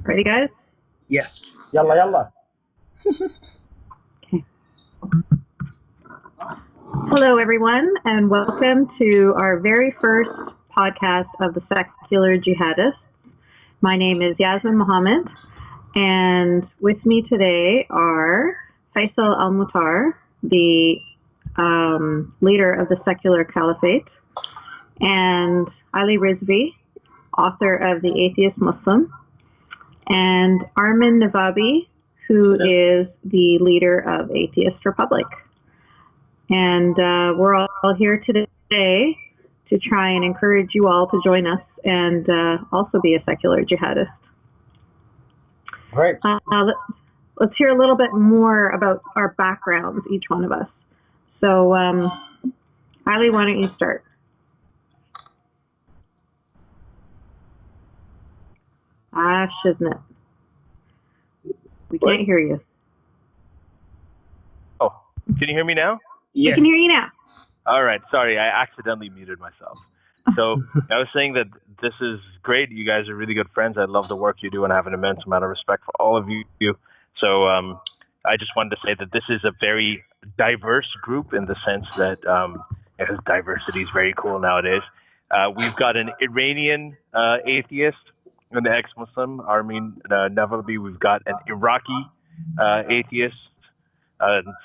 Ready, guys? Yes. Yalla, yalla. Okay. Hello, everyone, and welcome to our very first podcast of the Secular Jihadists. My name is Yasmine Mohammed, and with me today are Faisal Al-Mutar, the leader of the Secular Caliphate, and Rizvi, author of The Atheist Muslim, and Armin Navabi, who is the leader of Atheist Republic. And we're all here today to try and encourage you all to join us and also be a secular jihadist. Great. Let's hear a little bit more about our backgrounds, each one of us. So, Ali, why don't you start? Shiznit. We can't hear you. Oh, can you hear me now? Yes. We can hear you now. All right. Sorry, I accidentally muted myself. So I was saying that this is great. You guys are really good friends. I love the work you do and I have an immense amount of respect for all of you. So I just wanted to say that this is a very diverse group in the sense that because diversity is very cool nowadays. We've got an Iranian atheist, an ex-Muslim, Armin Navabi. We've got an Iraqi atheist,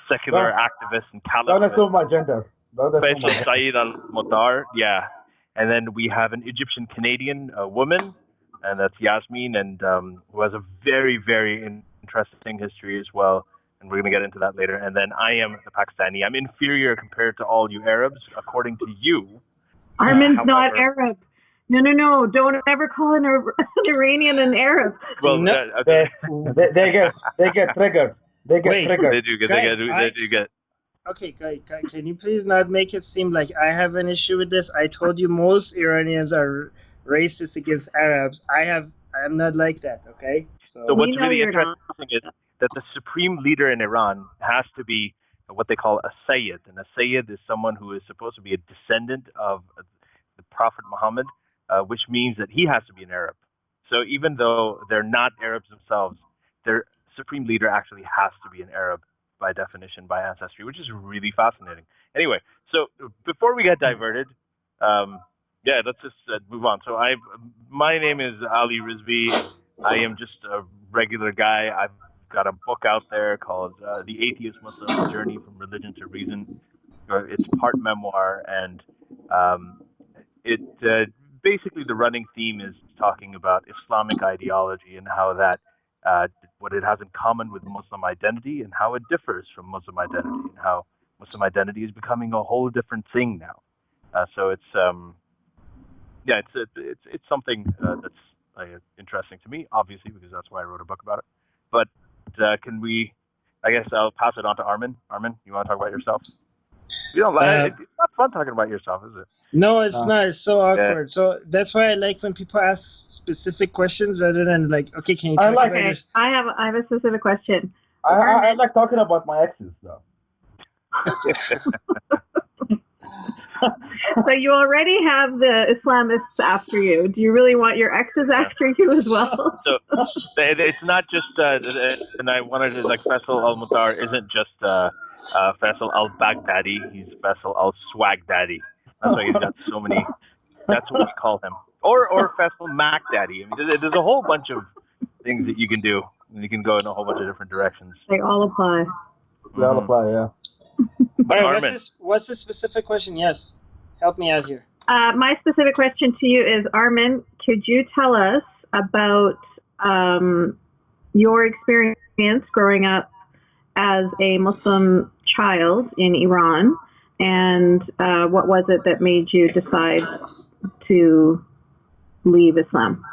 secular activist and Don't caliphate. assume my gender. Faisal Saeed Al-Mutar, yeah. And then we have an Egyptian-Canadian woman, and that's Yasmine, and who has a very, very interesting history as well. And we're going to get into that later. And then I am the Pakistani. I'm inferior compared to all you Arabs, according to you. Armin's not Arab. No. Don't ever call an Iranian an Arab. Well, No. okay. They get triggered. They get triggered. They do get. Guys, They do get. Okay, guys, can you please not make it seem like I have an issue with this? I told you most Iranians are racist against Arabs. I'm not like that, okay? So So what's know really you're interesting not. is that the supreme leader in Iran has to be what they call a Sayyid. And a Sayyid is someone who is supposed to be a descendant of the Prophet Muhammad, which means that he has to be an Arab. So even though they're not Arabs themselves, their supreme leader actually has to be an Arab by definition, by ancestry, which is really fascinating. Anyway, so before we get diverted, let's just move on. So my name is Ali Rizvi. I am just a regular guy. I've got a book out there called The Atheist Muslim Journey from Religion to Reason. It's part memoir, and basically the running theme is talking about Islamic ideology and how that what it has in common with Muslim identity and how it differs from Muslim identity, and how Muslim identity is becoming a whole different thing now. So it's something that's interesting to me, obviously, because that's why I wrote a book about it. But can we? I guess I'll pass it on to Armin. Armin, you want to talk about yourself? You don't like it's not fun talking about yourself, is it? no, it's not. It's so awkward. Yeah. So that's why I like when people ask specific questions rather than like, okay, can you talk about this? I have a specific question. I like talking about my exes, though. So you already have the Islamists after you. Do you really want your exes after you as well? So it's not just, and I wanted to, like, Faisal Al-Mutar isn't just Faisal Al-Baghdadi. He's Faisal Al-Swag Daddy. That's why he's got so many. That's what we call him. Or Faisal Mac Daddy. I mean, there's a whole bunch of things that you can do. And you can go in a whole bunch of different directions. They all apply. They all apply, yeah. All right, what's the specific question? Yes. Help me out here. My specific question to you is, Armin, could you tell us about your experience growing up as a Muslim child in Iran, and what was it that made you decide to leave Islam?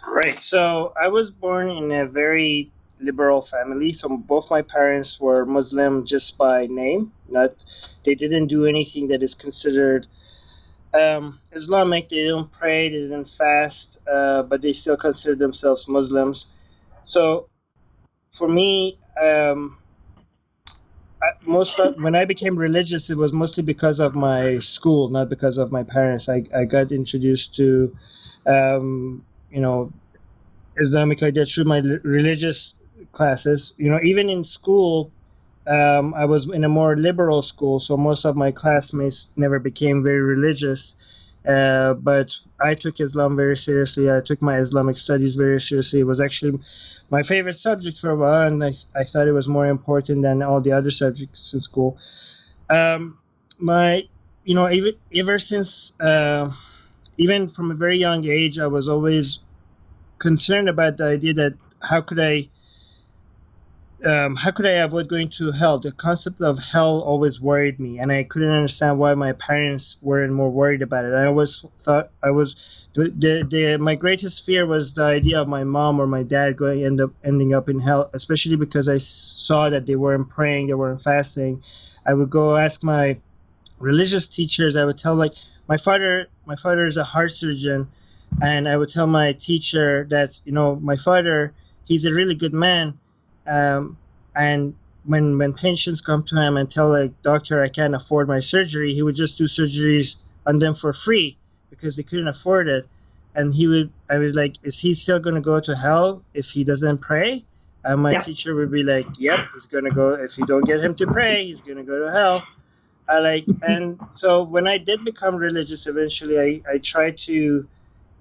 Right. So I was born in a very liberal family. So both my parents were Muslim just by name. They didn't do anything that is considered Islamic. They didn't pray, they didn't fast, but they still consider themselves Muslims. So for me, when I became religious, it was mostly because of my school, not because of my parents. I got introduced to, Islamic idea through my religious classes. Even in school, I was in a more liberal school, so most of my classmates never became very religious. But I took Islam very seriously. I took my Islamic studies very seriously. It was actually my favorite subject for a while, and I thought it was more important than all the other subjects in school. Even ever since, even from a very young age, I was always concerned about the idea that how could I avoid going to hell? The concept of hell always worried me, and I couldn't understand why my parents weren't more worried about it. I always thought my greatest fear was the idea of my mom or my dad ending up in hell, especially because I saw that they weren't praying, they weren't fasting. I would go ask my religious teachers. I would tell, like, my father is a heart surgeon, and I would tell my teacher that my father, he's a really good man. And when patients come to him and tell, like, doctor, I can't afford my surgery, he would just do surgeries on them for free because they couldn't afford it. And I was like, is he still going to go to hell if he doesn't pray? And my teacher would be like, yep, he's going to go. If you don't get him to pray, he's going to go to hell. And so when I did become religious, eventually I tried to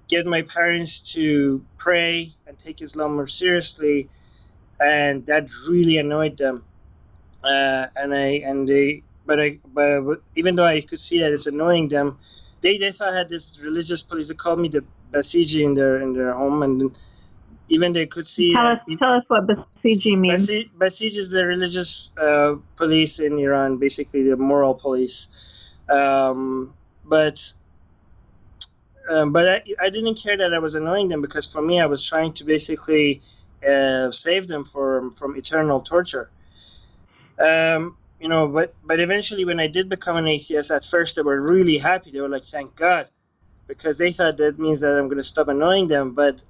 get my parents to pray and take Islam more seriously. And that really annoyed them, but even though I could see that it's annoying them, they thought I had this religious police. They called me the Basiji in their home, and even they could see. Tell us what Basiji means. Basiji is the religious police in Iran, basically the moral police. But I didn't care that I was annoying them, because for me, I was trying to basically save them from eternal torture. But eventually, when I did become an atheist, at first they were really happy. They were like, "Thank God," because they thought that means that I'm going to stop annoying them. But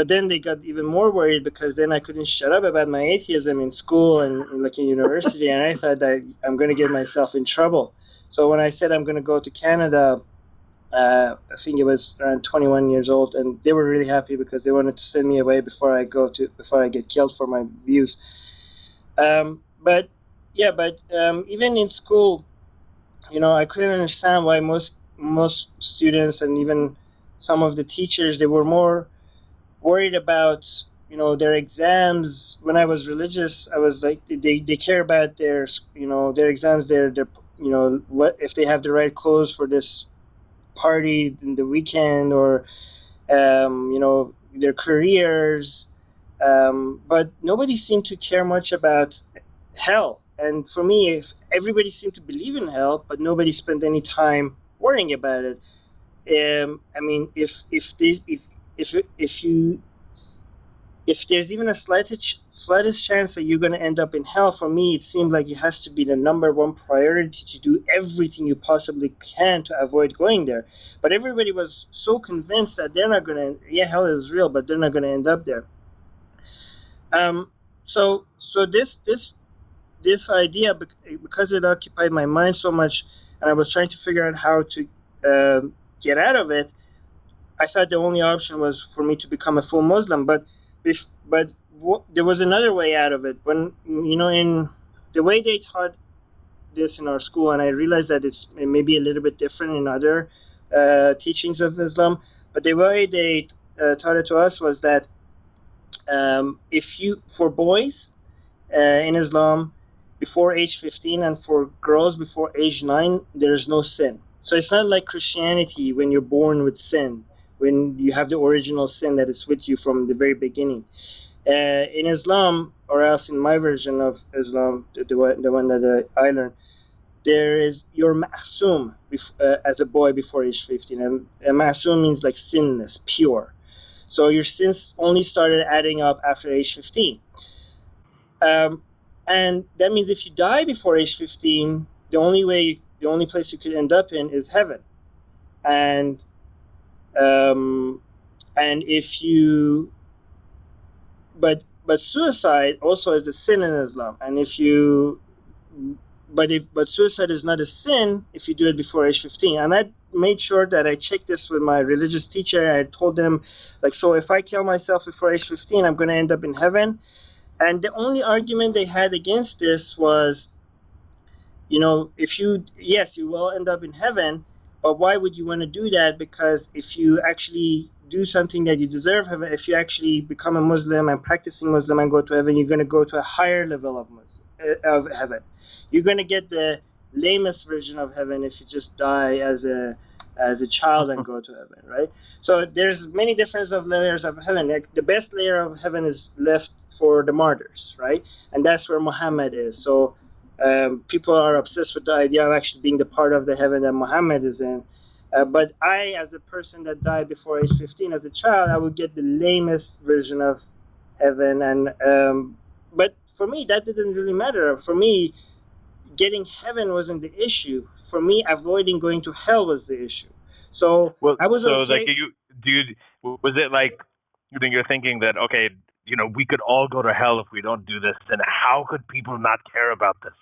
then they got even more worried, because then I couldn't shut up about my atheism in school and like in university, and I thought that I'm going to get myself in trouble. So when I said I'm going to go to Canada, I think it was around 21 years old, and they were really happy because they wanted to send me away before I get killed for my views. But even in school, I couldn't understand why most students and even some of the teachers, they were more worried about their exams. When I was religious, I was like, they care about their exams, their what if they have the right clothes for this party in the weekend, or their careers, but nobody seemed to care much about hell. And for me, if everybody seemed to believe in hell, but nobody spent any time worrying about it. I mean, if there's even a slightest chance that you're going to end up in hell, for me, it seemed like it has to be the number one priority to do everything you possibly can to avoid going there. But everybody was so convinced that they're not going to, hell is real, but they're not going to end up there. So this idea, because it occupied my mind so much, and I was trying to figure out how to get out of it, I thought the only option was for me to become a full Muslim. But there was another way out of it. When in the way they taught this in our school, and I realized that it's maybe a little bit different in other teachings of Islam, but the way they taught it to us was that for boys in Islam before age 15, and for girls before age 9, there is no sin. So it's not like Christianity, when you're born with sin, when you have the original sin that is with you from the very beginning. In Islam, or else in my version of Islam, the one that I learned, you're ma'soom as a boy before age 15. And ma'soom means like sinless, pure. So your sins only started adding up after age 15. And that means if you die before age 15, the only place you could end up in is heaven. And if you, but suicide also is a sin in Islam. And but suicide is not a sin if you do it before age 15. And that made sure that I checked this with my religious teacher. I told them, like, so if I kill myself before age 15, I'm going to end up in heaven. And the only argument they had against this was, if you will end up in heaven, but why would you want to do that? Because if you actually do something that you deserve heaven, if you actually become a Muslim and practicing Muslim and go to heaven, you're going to go to a higher level of heaven. You're going to get the lamest version of heaven if you just die as a child and go to heaven, right? So there's many different layers of heaven. Like the best layer of heaven is left for the martyrs, right? And that's where Muhammad is. So people are obsessed with the idea of actually being the part of the heaven that Muhammad is in. But I, as a person that died before age 15 as a child, I would get the lamest version of heaven. And but for me, that didn't really matter. For me, getting heaven wasn't the issue. For me, avoiding going to hell was the issue. So I was okay. Was it like you're thinking that, okay, we could all go to hell if we don't do this, then how could people not care about this?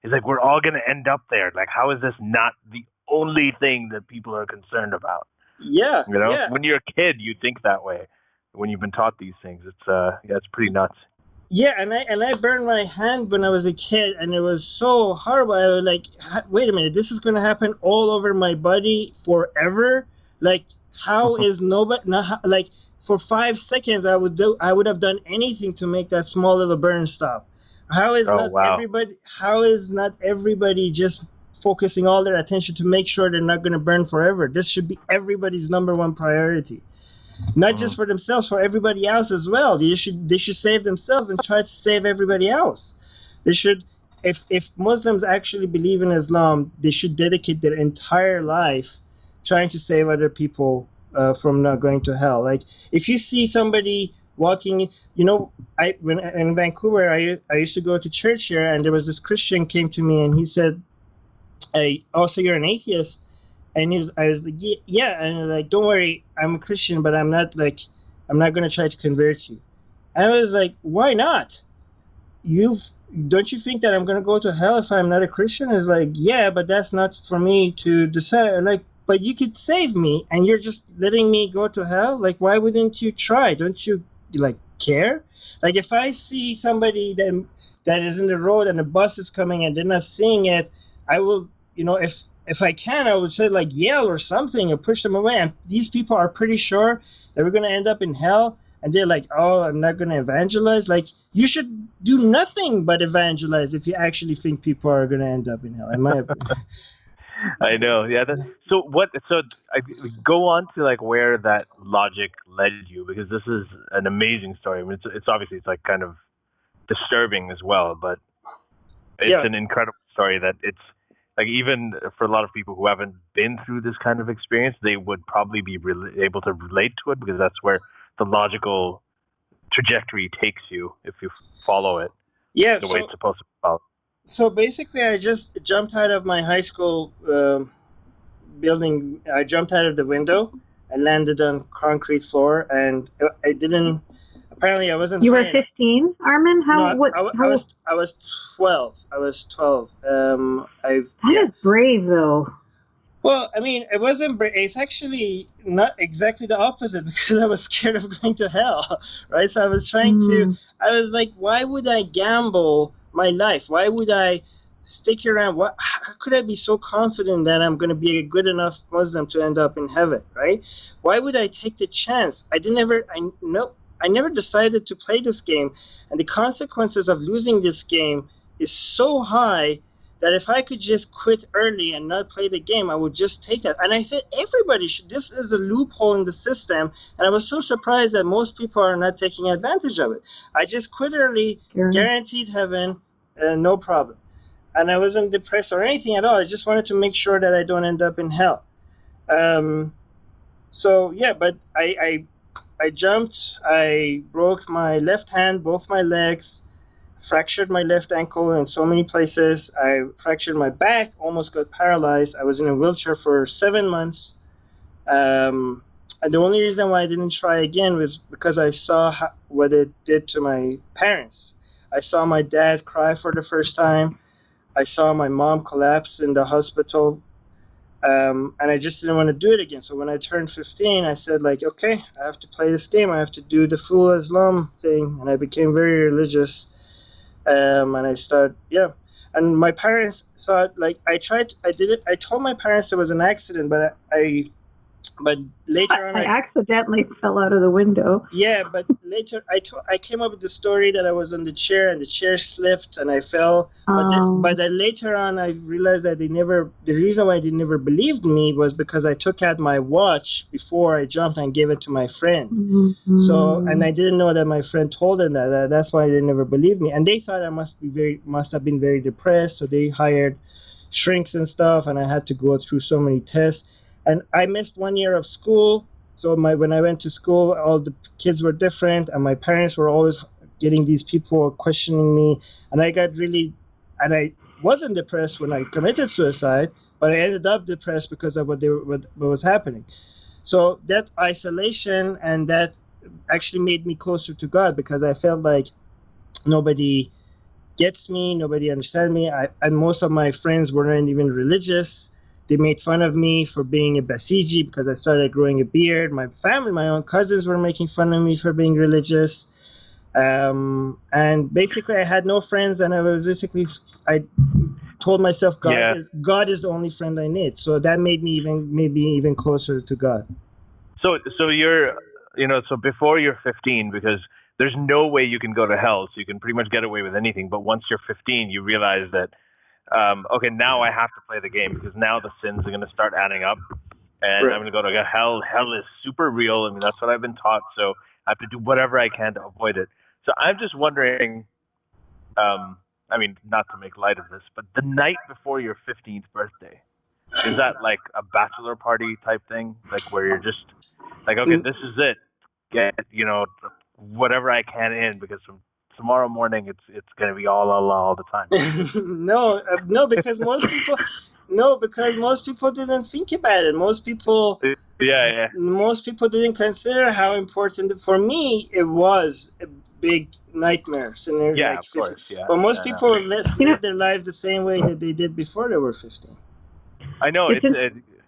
It's like, we're all going to end up there. Like, how is this not the only thing that people are concerned about? Yeah. When you're a kid, you think that way. When you've been taught these things, it's pretty nuts. Yeah, and I burned my hand when I was a kid, and it was so horrible. I was like, wait a minute, this is going to happen all over my body forever? Like, how is nobody, like, for 5 seconds, I would have done anything to make that small little burn stop. How is not everybody just focusing all their attention to make sure they're not going to burn forever? This should be everybody's number one priority. Not just for themselves, for everybody else as well. They should save themselves and try to save everybody else. They should, if Muslims actually believe in Islam, they should dedicate their entire life trying to save other people from not going to hell. Like, if you see somebody walking, when in Vancouver, I used to go to church here, and there was this Christian came to me and he said, so you're an atheist? And I was like, yeah. And he was like, don't worry, I'm a Christian, but I'm not going to try to convert you. And I was like, why not? Don't you think that I'm going to go to hell if I'm not a Christian? It's like, yeah, but that's not for me to decide. Like, but you could save me, and you're just letting me go to hell? Like, why wouldn't you try? Don't you, care? Like, if I see somebody that is in the road and the bus is coming and they're not seeing it, I will, if I can, I would say, like, yell or something or push them away. And these people are pretty sure that we're going to end up in hell. And they're like, oh, I'm not going to evangelize. Like, you should do nothing but evangelize if you actually think people are going to end up in hell, in my opinion. I know. Yeah. So I go on to, like, where that logic led you, because this is an amazing story. I mean, it's obviously, it's like kind of disturbing as well, but it's an incredible story that it's, like, even for a lot of people who haven't been through this kind of experience, they would probably be able to relate to it, because that's where the logical trajectory takes you if you follow it the way it's supposed to follow. So basically, I just jumped out of my high school building. I jumped out of the window and landed on concrete floor, and I didn't. Apparently, I wasn't. You were 15, Armin? I was 12. I was 12. That is brave, though. Well, I mean, it wasn't brave. It's actually not exactly the opposite, because I was scared of going to hell, right? So I was trying to. I was like, why would I gamble my life? Why would I stick around? How could I be so confident that I'm going to be a good enough Muslim to end up in heaven, right? Why would I take the chance? I never decided to play this game, and the consequences of losing this game is so high that if I could just quit early and not play the game, I would just take that. And I think everybody should. This is a loophole in the system, and I was so surprised that most people are not taking advantage of it. I just quit early, guaranteed heaven, no problem. And I wasn't depressed or anything at all. I just wanted to make sure that I don't end up in hell. But I jumped, I broke my left hand, both my legs, fractured my left ankle in so many places. I fractured my back, almost got paralyzed. I was in a wheelchair for 7 months. And the only reason why I didn't try again was because I saw what it did to my parents. I saw my dad cry for the first time. I saw my mom collapse in the hospital. And I just didn't want to do it again. So when I turned 15, I said, like, okay, I have to play this game. I have to do the full Islam thing. And I became very religious. And I started, And my parents thought, like, I did it. I told my parents it was an accident, but but later on, I accidentally fell out of the window. Yeah, but later I came up with the story that I was on the chair and the chair slipped and I fell. But then later on, I realized that the reason why they never believed me was because I took out my watch before I jumped and gave it to my friend. Mm-hmm. So, and I didn't know that my friend told them that. That's why they never believed me. And they thought I must have been very depressed. So they hired shrinks and stuff, and I had to go through so many tests. And I missed 1 year of school. So when I went to school, all the kids were different, and my parents were always getting these people questioning me. And I wasn't depressed when I committed suicide, but I ended up depressed because of what was happening. So that isolation and that actually made me closer to God, because I felt like nobody gets me, nobody understands me. And most of my friends weren't even religious. They made fun of me for being a Basiji because I started growing a beard. My family, my own cousins were making fun of me for being religious. And basically I had no friends, and I told myself God is the only friend I need. So that made me even closer to God. So you're, so before you're 15, because there's no way you can go to hell, so you can pretty much get away with anything. But once you're 15, you realize that, okay, now I have to play the game, because now the sins are going to start adding up, and I'm going to go to hell. Hell is super real. I mean, that's what I've been taught, so I have to do whatever I can to avoid it. So I'm just wondering, I mean, not to make light of this, but the night before your 15th birthday, is that like a bachelor party type thing? Like where you're just like, okay, this is it. Get, whatever I can in, because from tomorrow morning it's going to be all Allah all the time. No, because most people didn't think about it. Most people didn't consider how important. For me, it was a big nightmare scenario. Yeah, like of course. Yeah. But most people live their life the same way that they did before they were 15. I know.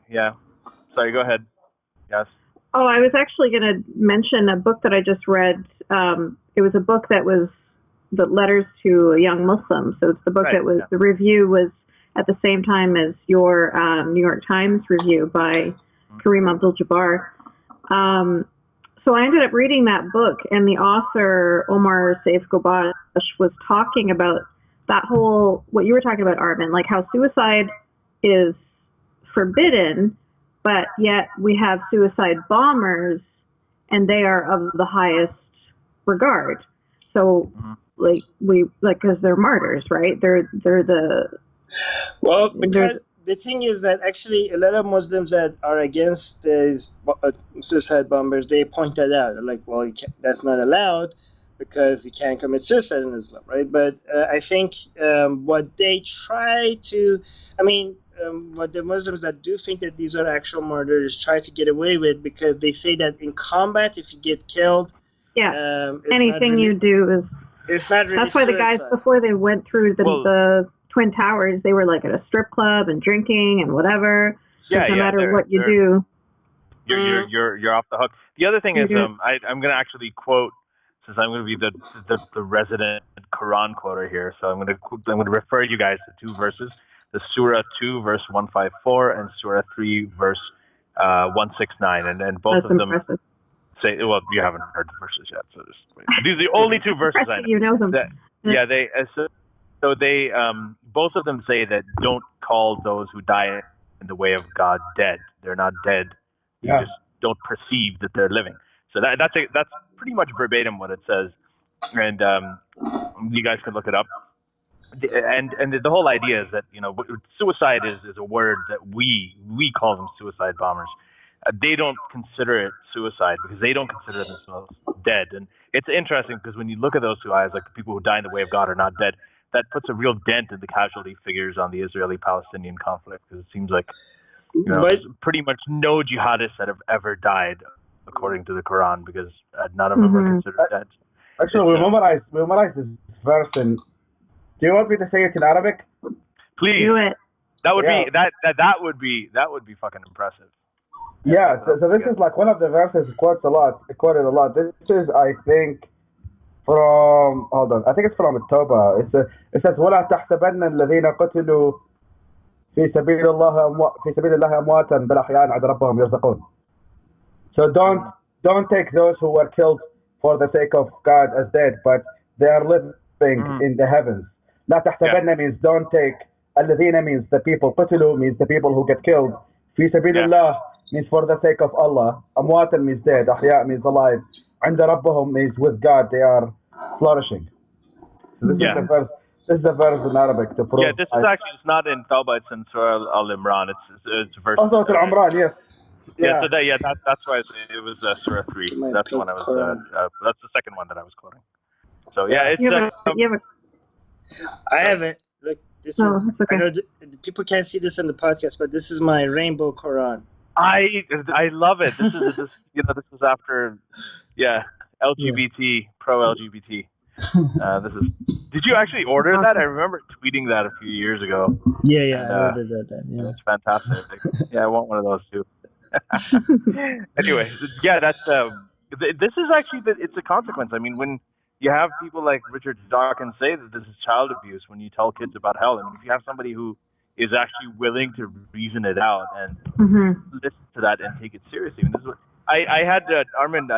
Yeah. Sorry, go ahead. Yes. Oh, I was actually going to mention a book that I just read. It was a book that was the Letters to a Young Muslim. So it's the book that was, the review was at the same time as your New York Times review by Kareem Abdul-Jabbar. So I ended up reading that book, and the author, Omar Saif Gobash, was talking about that whole, what you were talking about, Armin, like how suicide is forbidden, but yet we have suicide bombers, and they are of the highest regard. So, because they're martyrs, right? They're because the thing is that actually a lot of Muslims that are against these suicide bombers, they point that out. Like, well, that's not allowed because you can't commit suicide in Islam, right? But I think what they try to, what the Muslims that do think that these are actual murders try to get away with, because they say that in combat, if you get killed, anything you do is. It's not really. That's why the guys, before they went through the Twin Towers, they were like at a strip club and drinking and whatever. Yeah, no matter what you do, you're off the hook. The other thing is, I'm going to actually quote, since I'm going to be the resident Quran quoter here. So I'm going to refer you guys to two verses: the Surah 2 verse 154 and Surah 3 verse 169, and both of them. Impressive. Say, well, you haven't heard the verses yet, so just wait. These are the only two verses I know. You know them. They both of them say that don't call those who die in the way of God dead. They're not dead. You just don't perceive that they're living. So that's pretty much verbatim what it says, and you guys can look it up. And the whole idea is that suicide is a word that we call them suicide bombers. They don't consider it suicide because they don't consider themselves dead. And it's interesting because when you look at those two eyes, like the people who die in the way of God are not dead, that puts a real dent in the casualty figures on the Israeli-Palestinian conflict, because it seems like there's pretty much no jihadists that have ever died according to the Quran, because none of them are considered dead. Actually, we memorize this verse. Do you want me to say it in Arabic? Please. Do it. That would be that would be fucking impressive. Yeah, so this is like one of the verses quoted a lot. This is, I think, from, hold on, I think it's from At-Tawbah. It says, وَلَا تَحْسَبَنَّ الَّذِينَ قُتِلُوا في سبيل الله أمواتا بل أحياء عند ربهم يرزقون. So don't take those who were killed for the sake of God as dead, but they are living in the heavens. لا تحسبن means don't take. الذين means the people. قتلوا means the people who get killed. في سبيل الله means for the sake of Allah. أمواتا means dead. أحياء means alive. عند ربهم means with God they are flourishing. So this is the verse. This is the verse in Arabic to prove. Yeah, this is actually, it's not in Tawbah, it's in Surah Al-Imran. It's verse. Also to Al-Imran, yes. Yeah, so that's why it was Surah 3. That's the one I was. That's the second one that I was quoting. So yeah, it's. I haven't. Look, this is. Okay. I know people can't see this in the podcast, but this is my rainbow Quran. I love it. This is after, LGBT, pro LGBT. This is. Did you actually order that? I remember tweeting that a few years ago. Yeah, I ordered that. Yeah, it's fantastic. Yeah, I want one of those too. Anyway, that's. This is actually it's a consequence. I mean, when you have people like Richard Dawkins say that this is child abuse, when you tell kids about hell, I mean, if you have somebody who is actually willing to reason it out and listen to that and take it seriously. I mean, this is what I had Armin.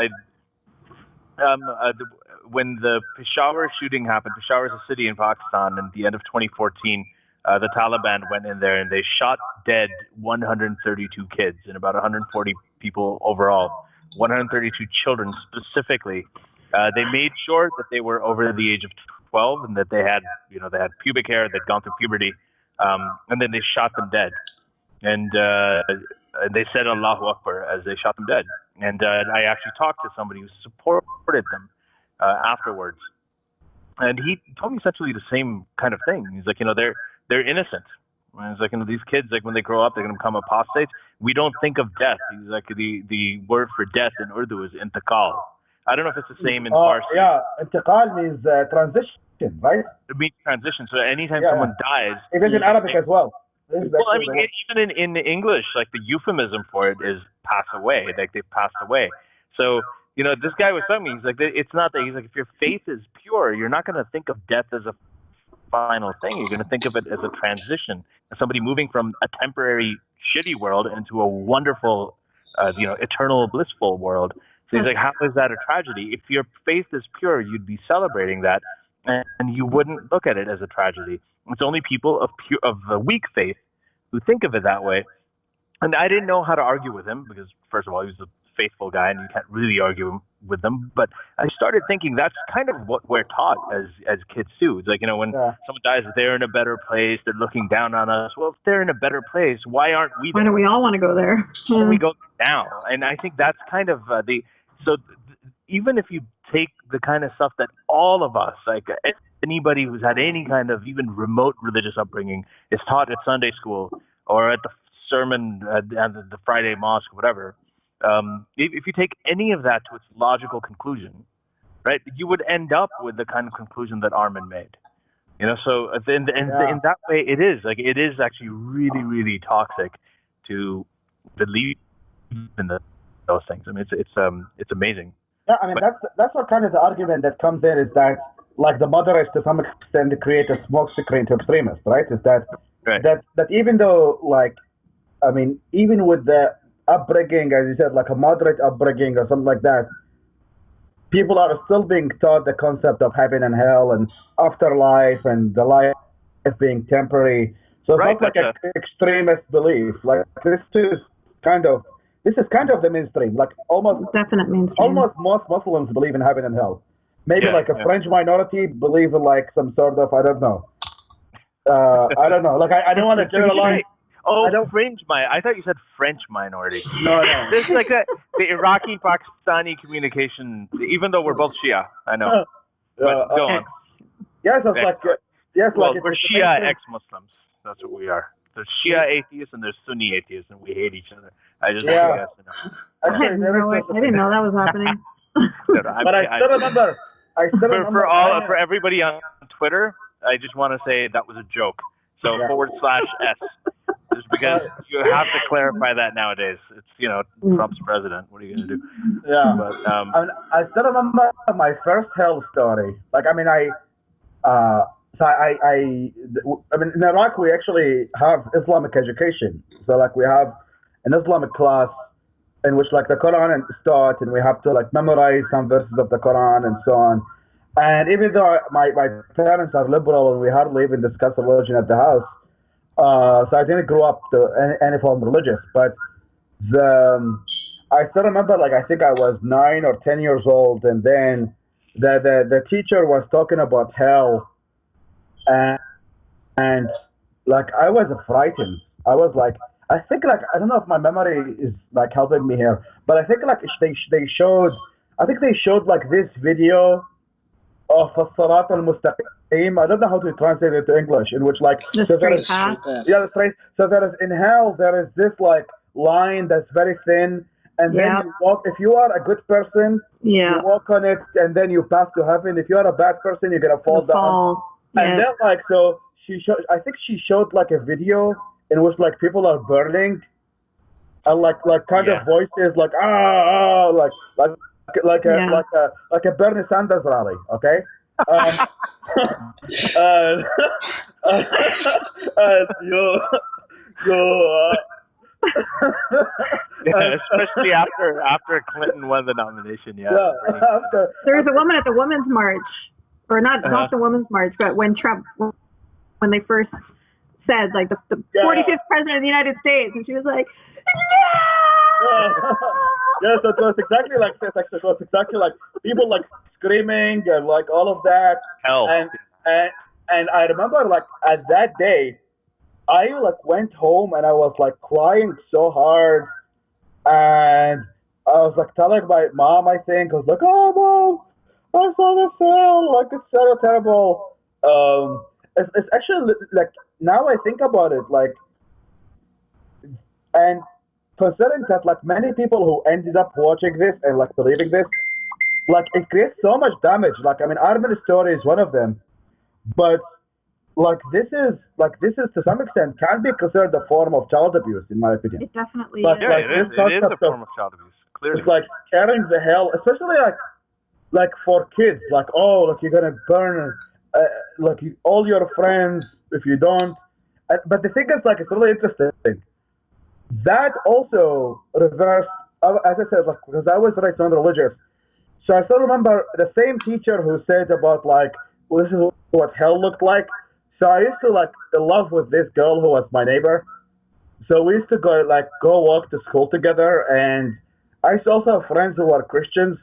When the Peshawar shooting happened, Peshawar is a city in Pakistan, and at the end of 2014, the Taliban went in there and they shot dead 132 kids and about 140 people overall, 132 children specifically. They made sure that they were over the age of 12 and that they had pubic hair, they'd gone through puberty, and then they shot them dead. And they said Allahu Akbar as they shot them dead. And I actually talked to somebody who supported them afterwards, and he told me essentially the same kind of thing. He's like, they're innocent. And he's like, these kids, like when they grow up, they're going to become apostates. We don't think of death. He's like, the word for death in Urdu is intiqal. I don't know if it's the same in Farsi. Yeah, intiqal means transition, right? It means transition. So anytime someone dies, it is in Arabic as well. Well, I mean, even in English, like the euphemism for it is pass away. Like they've passed away. So, this guy was telling me, he's like, it's not that. He's like, if your faith is pure, you're not going to think of death as a final thing. You're going to think of it as a transition, as somebody moving from a temporary shitty world into a wonderful, eternal blissful world. So he's like, how is that a tragedy? If your faith is pure, you'd be celebrating that, and you wouldn't look at it as a tragedy. It's only people of the weak faith who think of it that way. And I didn't know how to argue with him because, first of all, he was a faithful guy and you can't really argue with them. But I started thinking that's kind of what we're taught as kids too. It's like, when someone dies, they're in a better place, they're looking down on us. Well, if they're in a better place, why aren't we there? Why don't we all want to go there? Why don't we go now? And I think that's kind of even if you take the kind of stuff that all of us, like anybody who's had any kind of even remote religious upbringing, is taught at Sunday school or at the sermon at the Friday mosque, whatever. If you take any of that to its logical conclusion, right, you would end up with the kind of conclusion that Armin made. So in that way, it is actually really, really toxic to believe in those things. I mean, it's amazing. Yeah, I mean, that's what kind of the argument that comes in, is that like the moderates to some extent create a smoke screen to extremists, right? Is that that even though, like, I mean, even with the upbringing, as you said, like a moderate upbringing or something like that, people are still being taught the concept of heaven and hell and afterlife and the life being temporary. So it's not like an extremist belief. Like this is kind of the mainstream. Like almost definite mainstream. Almost most Muslims believe in heaven and hell. Maybe like a French minority believe in like some sort of I don't know. Like I don't want to generalize. Fringe minority. I thought you said French minority. No. This is like the Iraqi-Pakistani communication, even though we're both Shia, I know. But go on. Yes, it's like... Well, we're Shia ex-Muslims. That's what we are. There's Shia atheists and there's Sunni atheists, and we hate each other. I just want you guys to know. I didn't know that was happening. But I still remember... For everybody on Twitter, I just want to say that was a joke. So /S. Just because you have to clarify that nowadays. It's, Trump's president. What are you going to do? Yeah. But, I still remember my first hell story. Like, I mean, in Iraq we actually have Islamic education. So like we have an Islamic class in which like the Quran is taught, and we have to like memorize some verses of the Quran and so on. And even though my parents are liberal and we hardly even discuss religion at the house, so I didn't grow up to any form religious. But I still remember, like, I think I was 9 or 10 years old, and then the teacher was talking about hell, and like I was frightened. I was like, I think like I don't know if my memory is like helping me here, but I think like they showed like this video of Salat al-Mustaqim. I don't know how to translate it to English, in which like the straight path. Yeah, the straight. So there is in hell there is this like line that's very thin, and then you walk. If you are a good person, you walk on it, and then you pass to heaven. If you are a bad person, you're gonna fall down. And then like so I think she showed like a video in which like people are burning, and like kind of voices like like a Bernie Sanders rally, okay? Especially after Clinton won the nomination, There was a woman at the Women's March, or not the Women's March, but when they first said like the 45th president of the United States, and she was like, Yes, it was exactly like this. Actually, it was exactly like people like screaming and like all of that. Hell. And I remember like at that day, I like went home and I was like crying so hard, and I was like telling my mom, I think I was like, "Oh mom, I saw this film. Like it's so terrible." It's actually like now I think about it, like, and considering that like many people who ended up watching this and like believing this, like it creates so much damage. Like I mean, Armin's story is one of them, but like this is to some extent can be considered a form of child abuse, in my opinion. It definitely but, is. Like, it is a form of child abuse. Clearly, it's like carrying the hell, especially like for kids. Like like you're gonna burn like all your friends if you don't. But the thing is, like, it's really interesting. That also reversed, as I said, like, because I was raised non-religious. So I still remember the same teacher who said about, like, well, this is what hell looked like. So I used to, like, in love with this girl who was my neighbor. So we used to go walk to school together. And I used to also have friends who were Christians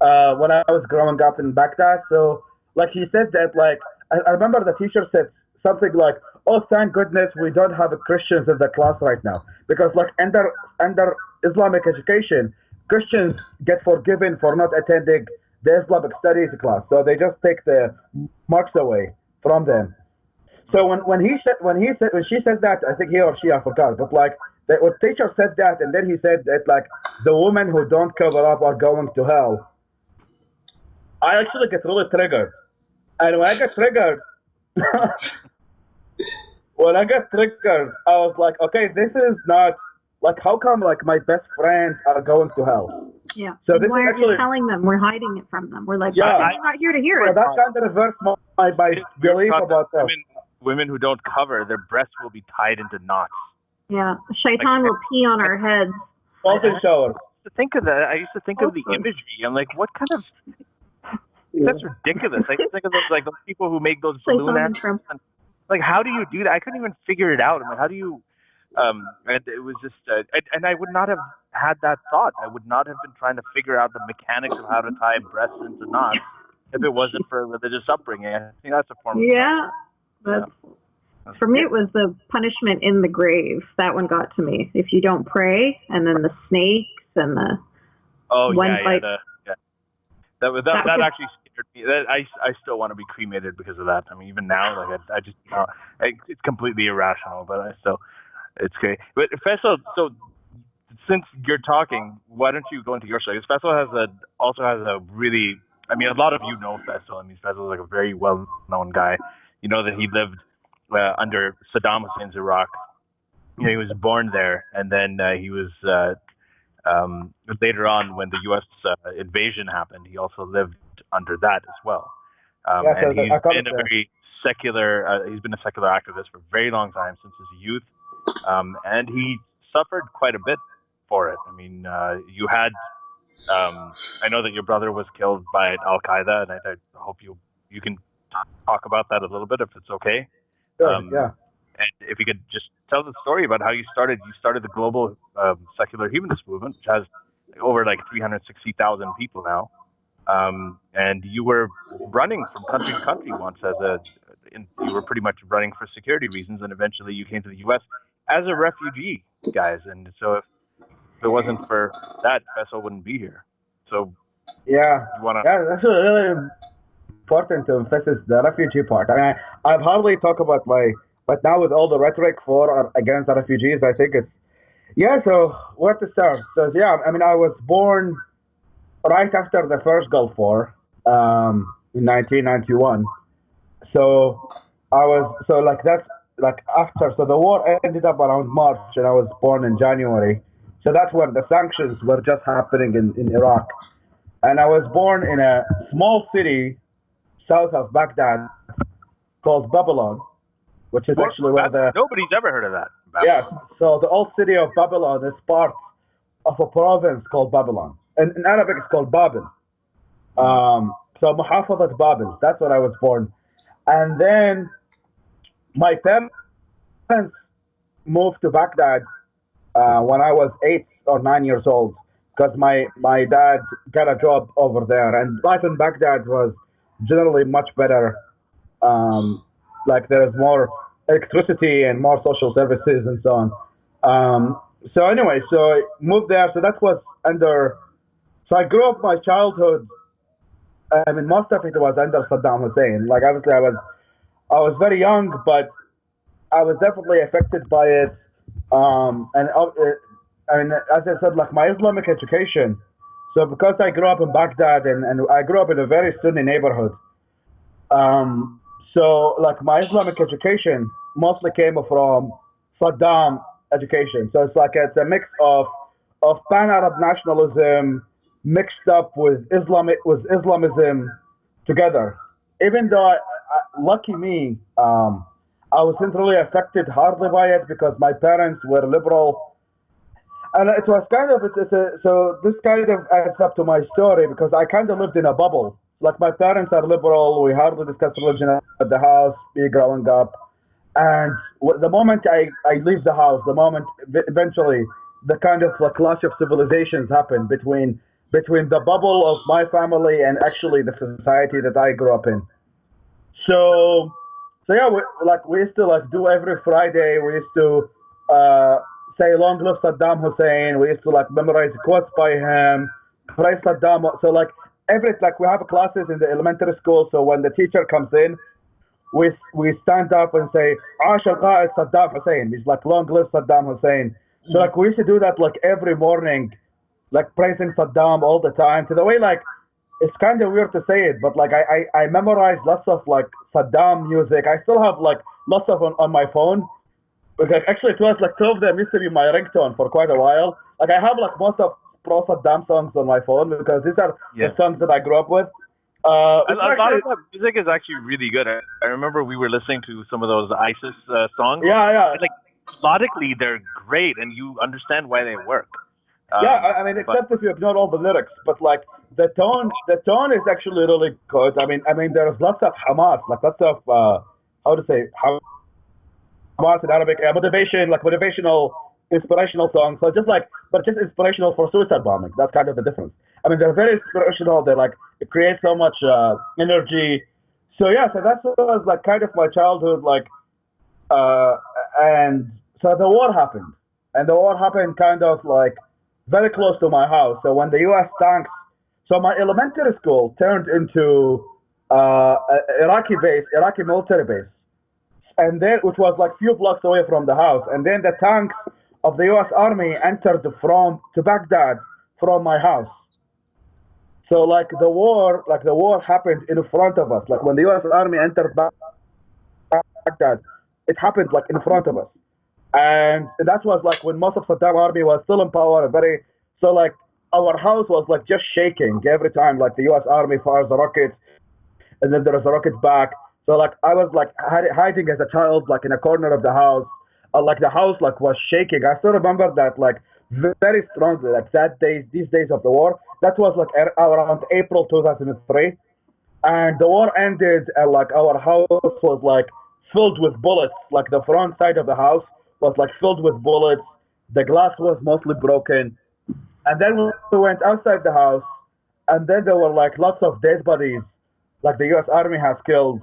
when I was growing up in Baghdad. So, like, he said that, like, I remember the teacher said something like, "Oh, thank goodness we don't have Christians in the class right now." Because, like, under Islamic education, Christians get forgiven for not attending the Islamic studies class. So they just take the marks away from them. So when she said that, I think he or she, I forgot, but like the teacher said that, and then he said that like the women who don't cover up are going to hell. I actually get really triggered, and when I get triggered, I was like, okay, this is not like, how come like my best friends are going to hell? Yeah. So why aren't you telling them? We're hiding it from them. We're like, I'm not here to hear it. That kind of reversed my belief about that. Women who don't cover, their breasts will be tied into knots. Yeah. Shaitan will pee on our heads. Also shower. I used to think of the imagery. I'm like, what kind of... That's ridiculous. I used to think of those people who make those balloon actions. Like, how do you do that? I couldn't even figure it out. I'm like, how do you... and it was just... and I would not have had that thought. I would not have been trying to figure out the mechanics of how to tie breasts into knots if it wasn't for religious upbringing. I think that's a form of... Yeah. For me, it was the punishment in the grave. That one got to me. If you don't pray, and then the snakes and the... That actually scared me. I still want to be cremated because of that. I mean, even now, like I just, it's completely irrational. But it's great. But Faisal, so since you're talking, why don't you go into your story? Because Faisal also has a really, I mean, a lot of you know Faisal. I mean, Faisal is like a very well-known guy. You know that he lived under Saddam Hussein's Iraq. He was born there, and then he was later on when the U.S. Invasion happened. He also lived under that as well. And he's been a very secular. He's been a secular activist for a very long time, since his youth, and he suffered quite a bit for it. I mean, you had. I know that your brother was killed by Al Qaeda, and I hope you can talk about that a little bit, if it's okay. Sure, yeah. And if you could just tell the story about how you started the global secular humanist movement, which has over like 360,000 people now. And you were running from country to country once you were pretty much running for security reasons, and eventually you came to the U.S. as a refugee, guys. And so if it wasn't for that, Faisal wouldn't be here. So yeah, that's really important to emphasize the refugee part. I mean, I've hardly talked about but now with all the rhetoric for or against the refugees, I think so where to start? So yeah, I mean, I was born right after the first Gulf War, in 1991. So that's after. So the war ended up around March, and I was born in January. So that's when the sanctions were just happening in Iraq. And I was born in a small city south of Baghdad called Babylon, which is actually where nobody's ever heard of that. Yeah, so the old city of Babylon is part of a province called Babylon. And in Arabic, it's called Babel. So Muhafazat Babel, that's where I was born. And then my parents moved to Baghdad when I was 8 or 9 years old, because my dad got a job over there. And life in Baghdad was generally much better. Like there is more electricity and more social services and so on. So anyway, so I moved there. So that was so I grew up my childhood. I mean, most of it was under Saddam Hussein. Like obviously I was very young, but I was definitely affected by it. I mean, as I said, like my Islamic education. So because I grew up in Baghdad and I grew up in a very Sunni neighborhood. So like my Islamic education mostly came from Saddam education. So it's a mix of pan-Arab nationalism mixed up with Islamism together. Even though lucky me, I wasn't really affected hardly by it because my parents were liberal. And it was kind of, so this kind of adds up to my story because I kind of lived in a bubble. Like my parents are liberal, we hardly discuss religion at the house, me growing up. And the moment I leave the house, the moment eventually the kind of like clash of civilizations happen between the bubble of my family and actually the society that I grew up in. So yeah, we used to like do every Friday. We used to say "Long live Saddam Hussein." We used to like memorize quotes by him, praise Saddam. So like we have classes in the elementary school. So when the teacher comes in, we stand up and say "Ash al-Qa'id Saddam Hussein." It's like "Long live Saddam Hussein." So like we used to do that like every morning, like praising Saddam all the time. To the way like. It's kind of weird to say it, but like I memorized lots of like Saddam music. I still have like lots of on my phone. Because actually it was like 2 of them used to be my ringtone for quite a while. Like I have like most of pro Saddam songs on my phone because these are the songs that I grew up with. A lot of that music is actually really good. I remember we were listening to some of those ISIS songs. Yeah. And, like melodically they're great, and you understand why they work. I mean, except if you ignore all the lyrics, but like the tone is actually really good. I mean, there's lots of Hamas, like lots of how to say Hamas in Arabic, motivation, like motivational, inspirational songs. So just inspirational for suicide bombing. That's kind of the difference. I mean, they're very inspirational. They like create so much energy. So yeah, so that was like kind of my childhood, like, and so the war happened, kind of like very close to my house. So when the U.S. tanks, so my elementary school turned into Iraqi military base, and then which was like few blocks away from the house. And then the tanks of the U.S. Army entered to Baghdad from my house. So like the war happened in front of us. Like when the U.S. Army entered Baghdad, it happened like in front of us. And that was like when most of Saddam army was still in power. So like our house was like just shaking every time like the U.S. army fires the rockets, and then there was a rocket back. So like I was like hiding as a child like in a corner of the house, like the house like was shaking. I still remember that like very strongly, like these days of the war. That was like around April 2003, and the war ended, and like our house was like filled with bullets. Like the front side of the house was like filled with bullets. The glass was mostly broken, and then we went outside the house, and then there were like lots of dead bodies, like the U.S. Army has killed,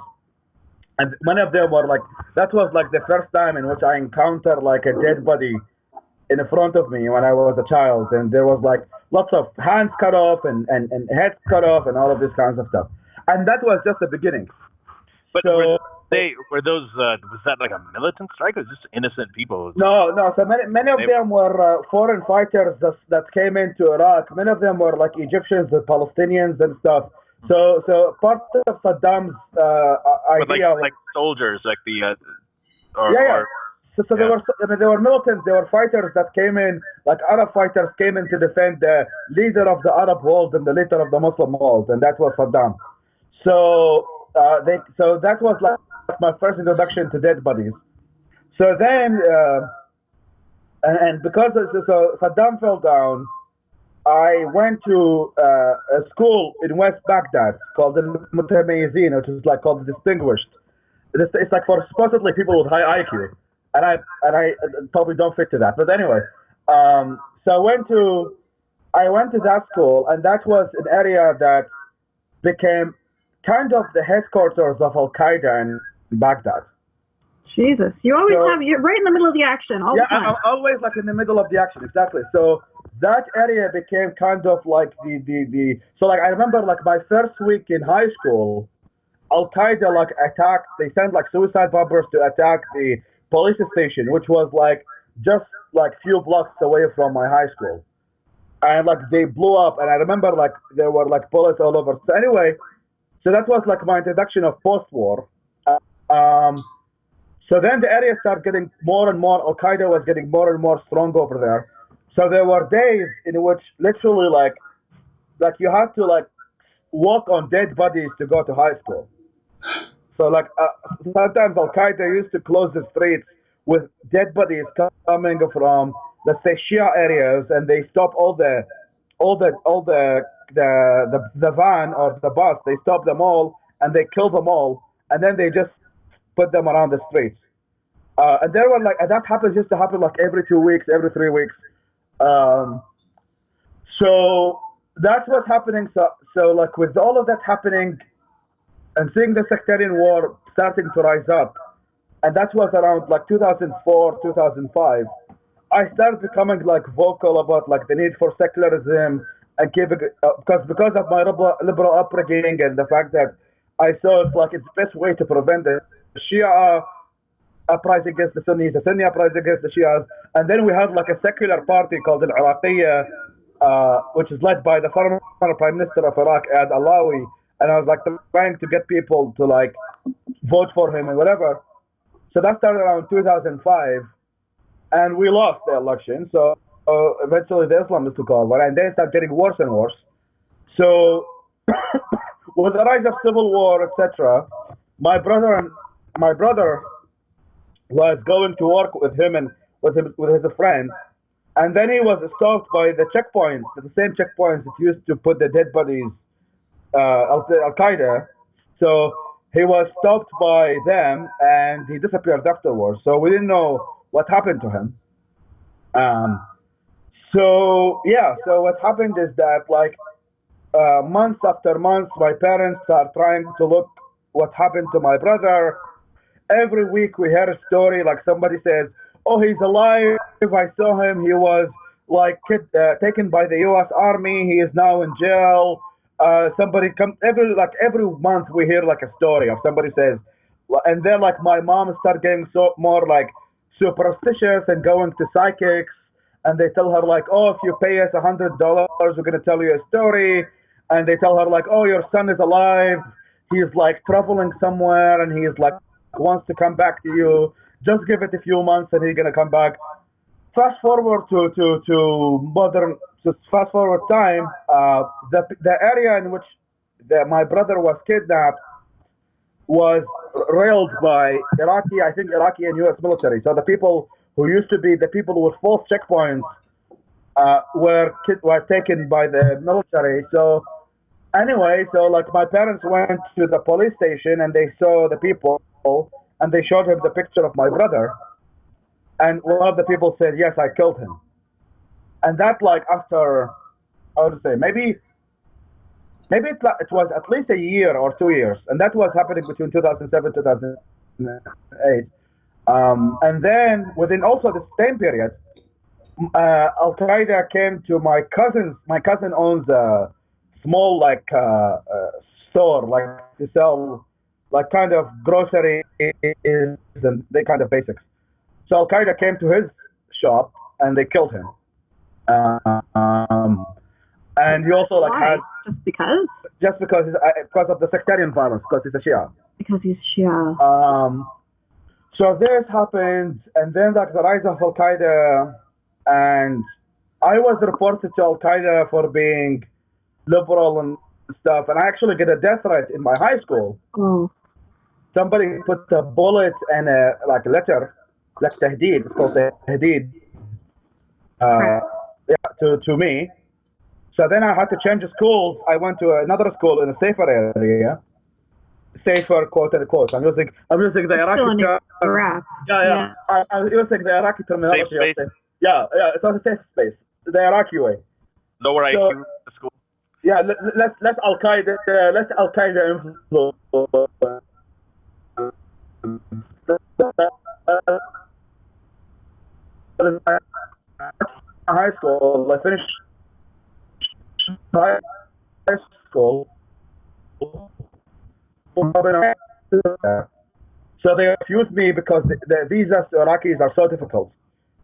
and many of them were like that was like the first time in which I encountered like a dead body in front of me when I was a child, and there was like lots of hands cut off and heads cut off and all of this kinds of stuff, and that was just the beginning. But so, were those was that like a militant strike or just innocent people? No. So many of them were foreign fighters that came into Iraq. Many of them were like Egyptians, the Palestinians and stuff. So part of Saddam's idea, like soldiers, like the So they were militants. They were fighters that came in, like Arab fighters came in to defend the leader of the Arab world and the leader of the Muslim world, and that was Saddam. So that was like my first introduction to dead bodies. So then, and because so Saddam fell down, I went to a school in West Baghdad called the Mutamayizin, which is like called the Distinguished. It's like for supposedly people with high IQ, and I probably don't fit to that. But anyway, so I went to that school, and that was an area that became kind of the headquarters of Al Qaeda in Baghdad. Jesus, you're right in the middle of the action all the time. Yeah, I'm always like in the middle of the action, exactly. So that area became kind of like the so like I remember like my first week in high school, Al Qaeda like attacked. They sent like suicide bombers to attack the police station, which was like just like few blocks away from my high school, and like they blew up. And I remember like there were like bullets all over. So anyway, so that was like my introduction of post-war. So then the area started getting more and more. Al Qaeda was getting more and more strong over there. So there were days in which literally like you had to like walk on dead bodies to go to high school. So like sometimes Al Qaeda used to close the streets with dead bodies coming from, let's say, Shia areas, and they stop all the van or the bus. They stop them all and they kill them all, and then they just put them around the streets. And there were like, and that used to happen like every 2 weeks, every 3 weeks. So that's what's happening. So like with all of that happening and seeing the sectarian war starting to rise up, and that was around like 2004, 2005, I started becoming like vocal about like the need for secularism and giving, because of my liberal upbringing and the fact that I saw it's like it's the best way to prevent the Shia uprising against the Sunnis, the Sunni uprising against the Shias, and then we had like a secular party called Al-Iraqiyya, which is led by the former Prime Minister of Iraq, Ad Alawi, and I was like trying to get people to like vote for him and whatever. So that started around 2005, and we lost the election. So eventually the Islamists took over, and they started getting worse and worse. So with the rise of civil war, etc., my brother was going to work with him and with his friends, and then he was stopped by the checkpoints, the same checkpoints that used to put the dead bodies, Al Qaeda. So he was stopped by them, and he disappeared afterwards. So we didn't know what happened to him. So what happened is that like months after months, my parents are trying to look what happened to my brother. Every week we hear a story, like somebody says, "Oh, he's alive. I saw him. He was like taken by the U.S. Army. He is now in jail." Somebody comes every month we hear like a story of somebody says, and then like my mom start getting more like superstitious and going to psychics, and they tell her like, "Oh, if you pay us $100, we're gonna tell you a story," and they tell her like, "Oh, your son is alive. He's like traveling somewhere, and he's like wants to come back to you." just give it a few months and he's gonna come back. Fast forward to modern, just fast forward time. The area in which my brother was kidnapped was railed by Iraqi, I think Iraqi and U.S. military. So the people who used to be the people with false checkpoints were taken by the military. So anyway, so like my parents went to the police station and they saw the people and they showed him the picture of my brother. And one of the people said, yes, I killed him. And that like after, I would say, maybe it was at least a year or 2 years. And that was happening between 2007, 2008. And then within also the same period, Al-Qaeda came to my cousin owns a small like store, like to sell like kind of groceries and they kind of basics. So Al-Qaeda came to his shop and they killed him. And he also like had just because of the sectarian violence, because he's a Shia. Because he's Shia. So this happened, and then like the rise of Al-Qaeda, and I was reported to Al-Qaeda for being liberal and stuff, and I actually get a death threat in my high school. Oh. Somebody put a bullet and a like letter, like tahdeed, it's called tahdeed, to me. So then I had to change schools. I went to another school in a safer area. Safer, quote unquote. I'm using the Iraqi term. Iraq. Yeah. I'm using the Iraqi terminology. Safe space. Yeah, it's not a safe space. The Iraqi way. Lower IQ school. Yeah, let's Al-Qaeda influence. High school, I finished high school. So they refused me because the visas to Iraqis are so difficult.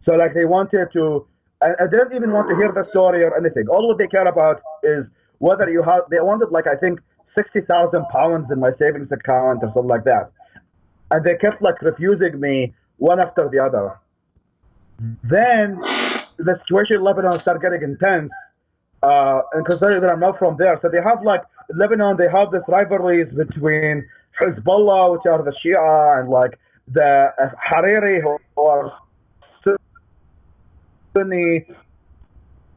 So like they wanted to, I didn't even want to hear the story or anything. All what they care about is whether you have, they wanted like I think 60,000 pounds in my savings account or something like that. And they kept like refusing me one after the other. Then the situation in Lebanon started getting intense. And considering that I'm not from there, so they have like Lebanon, they have this rivalries between Hezbollah, which are the Shia, and like the Hariri, who are Sunni,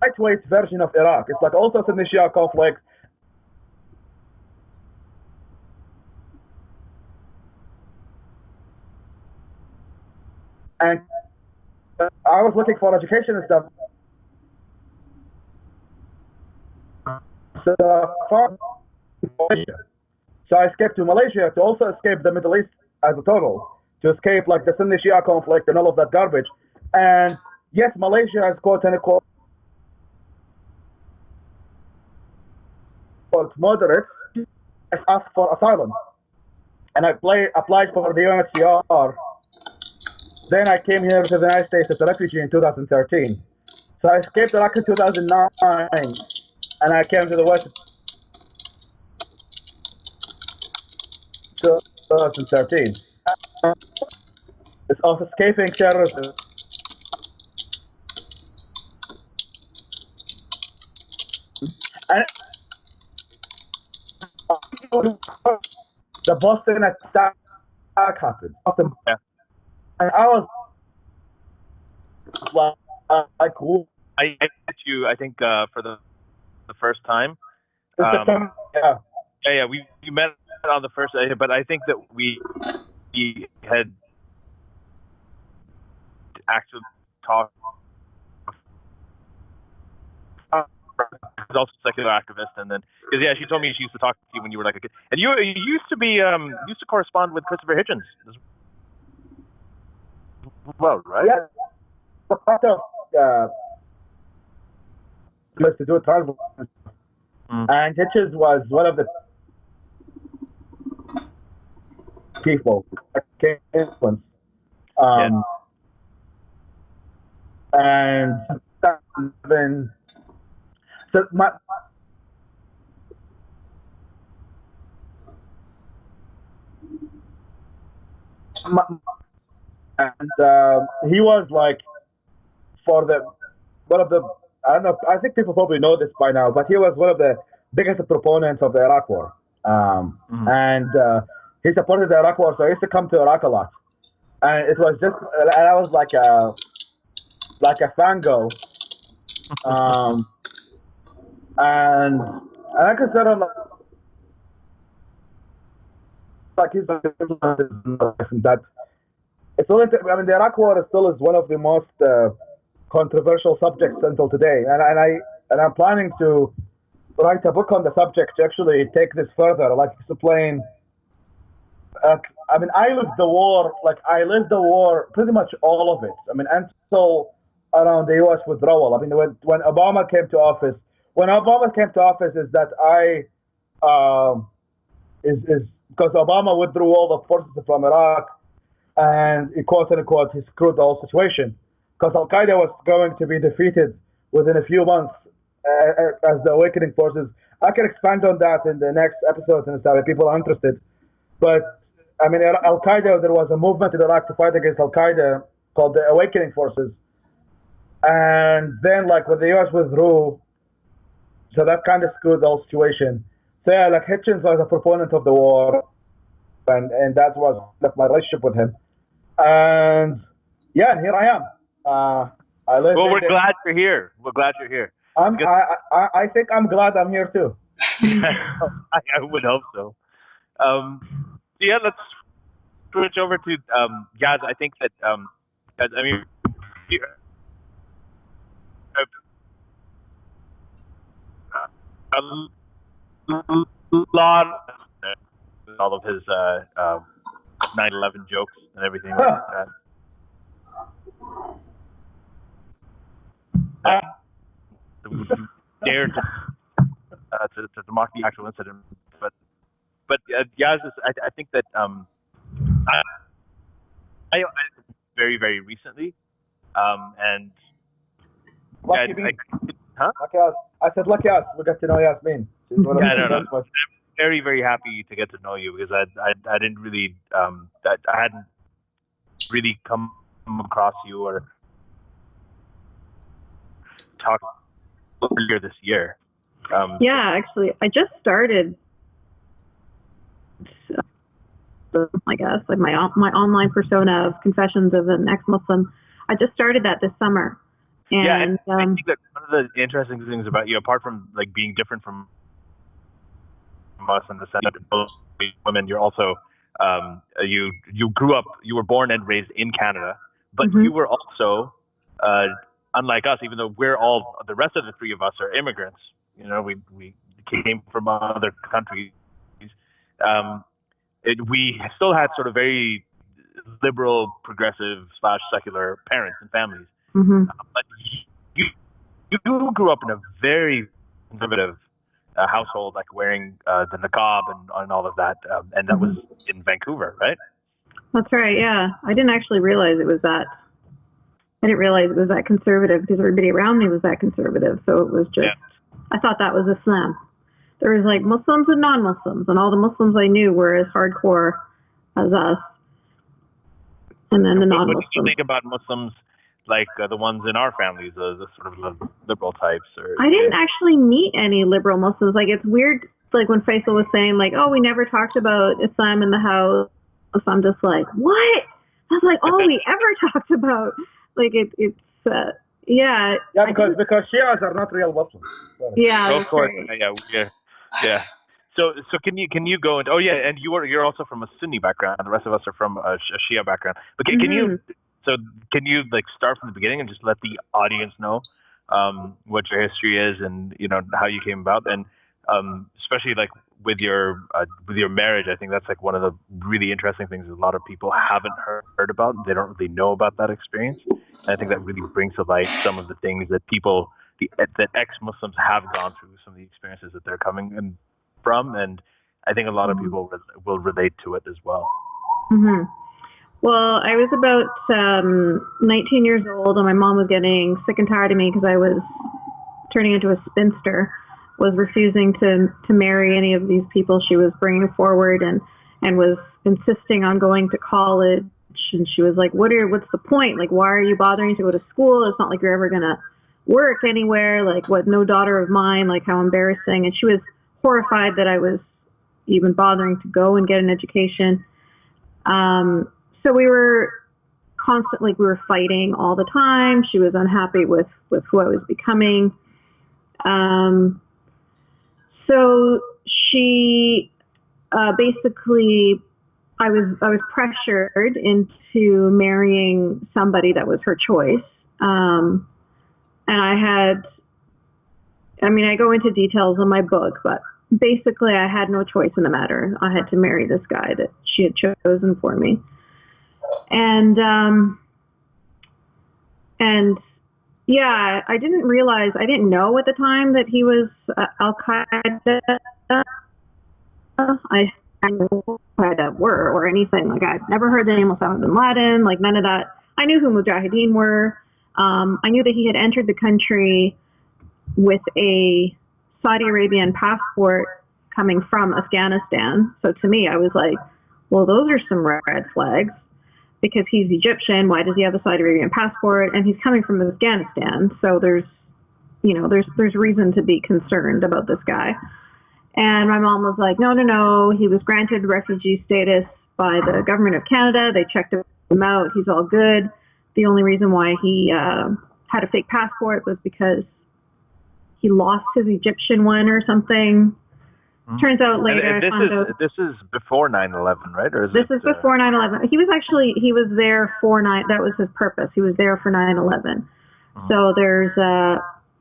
lightweight version of Iraq. It's like also Sunni Shia conflict. And I was looking for education and stuff. So I escaped to Malaysia to also escape the Middle East as a total, to escape like the Sunni Shia conflict and all of that garbage. And yes, Malaysia has quote unquote moderates asked for asylum, and I applied for the UNHCR. Then I came here to the United States as a refugee in 2013. So I escaped Iraq in 2009. And I came to the West in 2013. It's also escaping terrorism. And the Boston attack happened. Yeah. And I was like, I met you, I think, for the first time. Yeah. We met on the first, but I think that we had actually talked. She's also a secular activist, and then because she told me she used to talk to you when you were like a kid, and you used to be used to correspond with Christopher Hitchens as well, right? Yeah. The part of to do travel. And Hitchens was one of the people that came influence. And then, so and he was like for the one of the I don't know. I think people probably know this by now, but he was one of the biggest proponents of the Iraq War, and he supported the Iraq War. So I used to come to Iraq a lot, and it was just, and I was like a fangirl, and I consider him like he's that. It's only, I mean, the Iraq War still is one of the most controversial subjects until today, and I'm planning to write a book on the subject to actually take this further, like explain. I mean, I lived the war pretty much all of it. I mean, until around the U.S. withdrawal. I mean, when Obama came to office, is that is because Obama withdrew all the forces from Iraq, and quote unquote he screwed the whole situation because Al Qaeda was going to be defeated within a few months as the awakening forces. I can expand on that in the next episode and stuff if people are interested. But I mean, Al Qaeda, there was a movement in Iraq to fight against Al Qaeda called the Awakening Forces, and then like when the U.S. withdrew, so that kind of screwed the whole situation. So yeah, like Hitchens was a proponent of the war, and that was like my relationship with him. And yeah, here I am. I live. Well, we're glad you're here. We're glad you're here. I think I'm glad I'm here too. I would hope so. Yeah, let's switch over to Yaz. I think that I mean, a lot of all of his 9/11 jokes and everything like that. Dare to mock the actual incident, but Yaz, I think that I very, very recently, and huh? Lucky us. I said lucky us. We got to know Yasmine. No. I'm very, very happy to get to know you because I didn't really I hadn't really come across you or talked earlier this year. Yeah, actually, I just started. I guess like my online persona of Confessions of an Ex-Muslim. I just started that this summer. And I think that one of the interesting things about you, apart from like being different from us in the sense that both women, you're also you grew up, you were born and raised in Canada, but you were also unlike us, even though the rest of the three of us are immigrants. You know, we came from other countries. We still had sort of very liberal, progressive / secular parents and families. But you grew up in a very conservative household, like wearing the niqab and all of that, and that was in Vancouver, right? That's right. Yeah, I didn't actually realize it was that. I didn't realize it was that conservative because everybody around me was that conservative. So it was just, I thought that was Islam. There was like Muslims and non-Muslims, and all the Muslims I knew were as hardcore as us. And then the non-Muslims. What do you think about Muslims like the ones in our families, the sort of liberal types? I didn't actually meet any liberal Muslims. Like, it's weird, like when Faisal was saying, like, oh, we never talked about Islam in the house. I'm just like, what? That's like all we ever talked about. Like, it's yeah. Yeah, because Shias are not real Muslims. Yeah, of course. Right. Yeah. So can you go into? Oh yeah, and you're also from a Sunni background, and the rest of us are from a Shia background. But can you like start from the beginning and just let the audience know what your history is and how you came about, and especially like with your marriage. I think that's like one of the really interesting things a lot of people haven't heard about. They don't really know about that experience. And I think that really brings to light some of the things that that ex-Muslims have gone through, some of the experiences that they're coming from, and I think a lot of people will relate to it as well. Well, I was about 19 years old, and my mom was getting sick and tired of me because I was turning into a spinster, was refusing to marry any of these people she was bringing forward, and was insisting on going to college and she was like, what's the point? Like, why are you bothering to go to school? It's not like you're ever going to work anywhere. Like, what, no daughter of mine, like how embarrassing. And she was horrified that I was even bothering to go and get an education. So we were constantly, we were fighting all the time. She was unhappy with who I was becoming. So she basically, I was pressured into marrying somebody that was her choice. And I go into details in my book, but basically I had no choice in the matter. I had to marry this guy that she had chosen for me. And yeah, I didn't know at the time that he was Al-Qaeda. I didn't know who Al-Qaeda were or anything. Like, I'd never heard the name Osama bin Laden, like none of that. I knew who Mujahideen were. I knew that he had entered the country with a Saudi Arabian passport coming from Afghanistan. So to me, I was like, well, those are some red flags, because he's Egyptian. Why does he have a Saudi Arabian passport? And he's coming from Afghanistan. So there's reason to be concerned about this guy. And my mom was like, no, he was granted refugee status by the government of Canada. They checked him out. He's all good. The only reason why he had a fake passport was because he lost his Egyptian one or something. Turns out later and I found out. This is before 9/11, right? Or this is before 9/11. He was there for that was his purpose. He was there for 9/11. So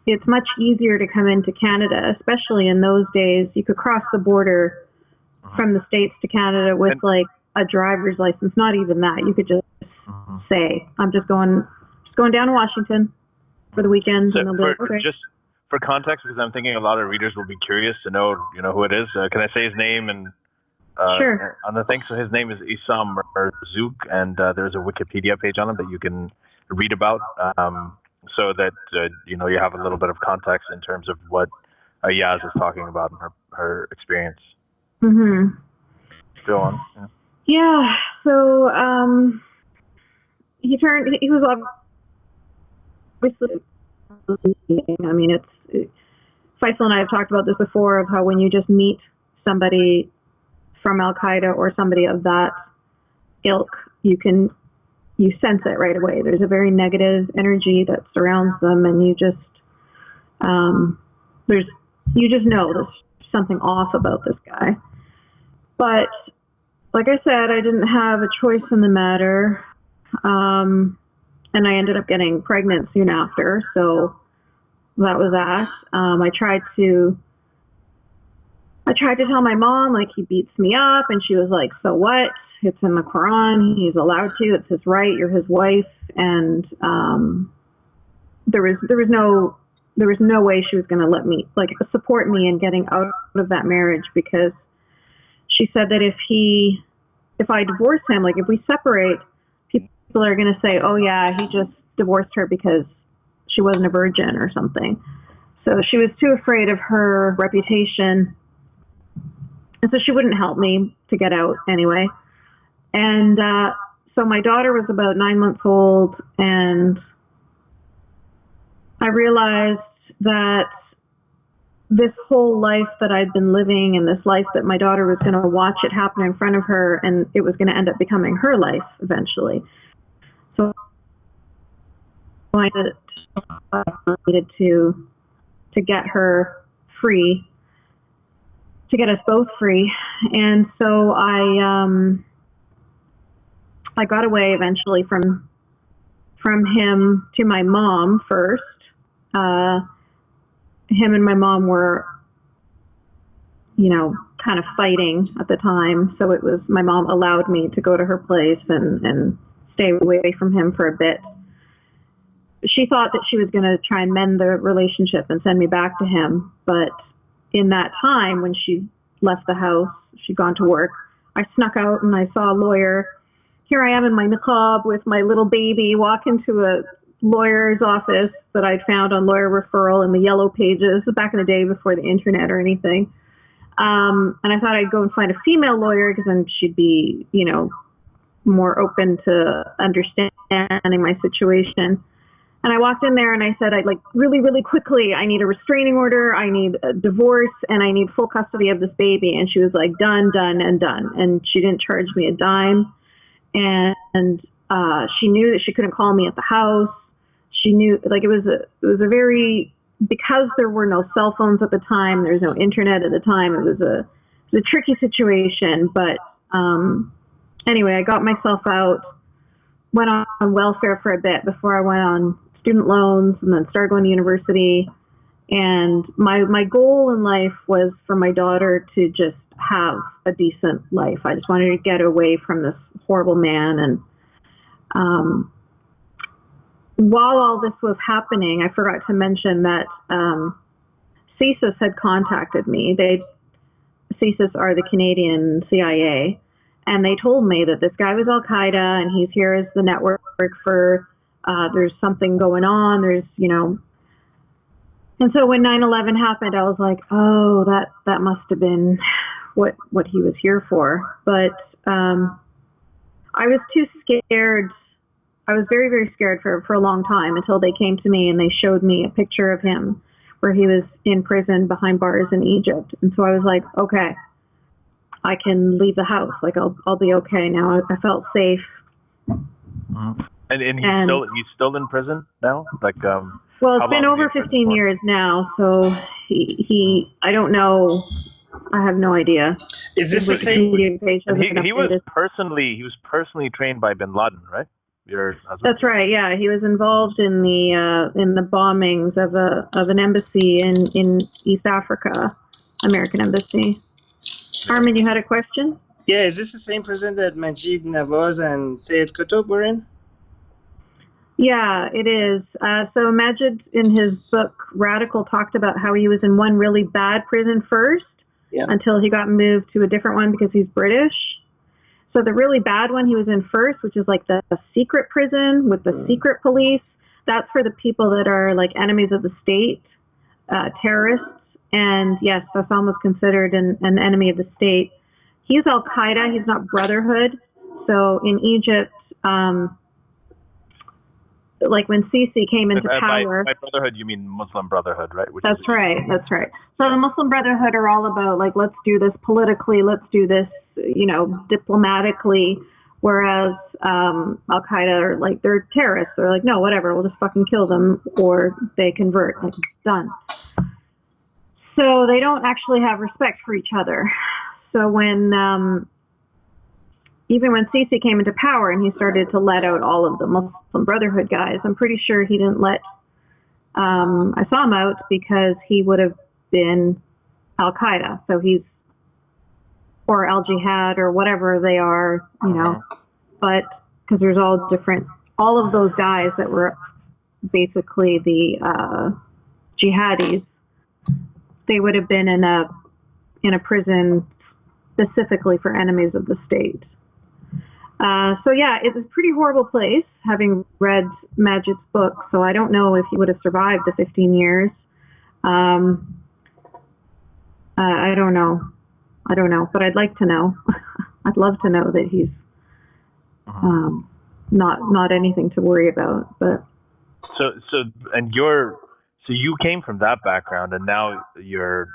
it's much easier to come into Canada, especially in those days. You could cross the border from the States to Canada with like a driver's license. Not even that. You could just say, I'm just going down to Washington for the weekend. So and they'll be like, okay. Just for context, because I'm thinking a lot of readers will be curious to know, who it is. Can I say his name and sure. on the thing? So his name is Issam Marzouk, and there's a Wikipedia page on him that you can read about, so that you have a little bit of context in terms of what Yaz is talking about in her experience. Mm-hmm. Go on. Yeah. So he was obviously. I mean, Faisal and I have talked about this before, of how when you just meet somebody from Al-Qaeda or somebody of that ilk, you sense it right away. There's a very negative energy that surrounds them, and you just know there's something off about this guy. But like I said, I didn't have a choice in the matter. And I ended up getting pregnant soon after, so that was that. I tried to tell my mom, like, he beats me up, and she was like, so what? It's in the Quran. He's allowed to. It's his right. You're his wife. And there was no way she was going to let me, like, support me in getting out of that marriage, because she said that if I divorce him, like, if we separate, people are going to say, oh yeah, he just divorced her because she wasn't a virgin or something. So she was too afraid of her reputation. And so she wouldn't help me to get out anyway. And so my daughter was about 9 months old, and I realized that this whole life that I'd been living, and this life that my daughter was going to watch it happen in front of her, and it was going to end up becoming her life eventually. So I needed to get her free, to get us both free. And so I got away eventually from him to my mom first. Him and my mom were, kind of fighting at the time. So it was, my mom allowed me to go to her place and stay away from him for a bit. She thought that she was going to try and mend the relationship and send me back to him. But in that time, when she left the house, she'd gone to work, I snuck out and I saw a lawyer. Here I am in my niqab with my little baby, walk into a lawyer's office that I'd found on Lawyer Referral in the yellow pages back in the day before the internet or anything. And I thought I'd go and find a female lawyer, because then she'd be, more open to understanding my situation. And I walked in there and I said, I'd like really, really quickly, I need a restraining order, I need a divorce, and I need full custody of this baby. And she was like, done, done, and done. And she didn't charge me a dime. And she knew that she couldn't call me at the house. She knew, like, it was a very, because there were no cell phones at the time, there was no internet at the time, it was a tricky situation. But anyway, I got myself out, went on welfare for a bit before I went on student loans, and then started going to university. And my goal in life was for my daughter to just have a decent life. I just wanted to get away from this horrible man. And while all this was happening, I forgot to mention that CSIS had contacted me. CSIS are the Canadian CIA, and they told me that this guy was Al-Qaeda, and he's here as the network for, there's something going on, there's, you know. And so when 9/11 happened, I was like, oh, that must have been what he was here for. But I was too scared. I was very, very scared for a long time, until they came to me and they showed me a picture of him where he was in prison behind bars in Egypt. And so I was like, okay, I can leave the house. Like, I'll be okay now. I felt safe. Mm-hmm. And he's still in prison now? Like, well, it's been over 15 years now, so he I don't know. I have no idea. Is this the same? He was personally trained by Bin Laden, right? Your husband? That's right. Yeah, he was involved in the bombings of an embassy in East Africa, American embassy. Armin, you had a question? Yeah, is this the same prison that Majid Nawaz and Sayed Qutb were in? Yeah, it is. So Majid, in his book Radical, talked about how he was in one really bad prison first, until he got moved to a different one because he's British. So the really bad one he was in first, which is like the secret prison with the secret police, that's for the people that are like enemies of the state, terrorists. And yes, Sassam was considered an enemy of the state. He's Al-Qaeda, he's not Brotherhood. So in Egypt, like when Sisi came into power. By Brotherhood, you mean Muslim Brotherhood, right? That's right. So the Muslim Brotherhood are all about, like, let's do this politically, let's do this, you know, diplomatically, whereas Al-Qaeda are like, they're terrorists. They're like, no, whatever, we'll just fucking kill them, or they convert, like, done. So they don't actually have respect for each other. So when even when Sisi came into power and he started to let out all of the Muslim Brotherhood guys, I'm pretty sure he didn't let Assam out because he would have been Al-Qaeda. So he's, or Al-Jihad or whatever they are, you know, but because there's all of those guys that were basically the jihadis, they would have been in a prison specifically for enemies of the state. So yeah, it's a pretty horrible place, having read Majid's book, so I don't know if he would have survived the 15 years. I don't know, but I'd like to know. I'd love to know that he's not anything to worry about. But so you came from that background, and now you're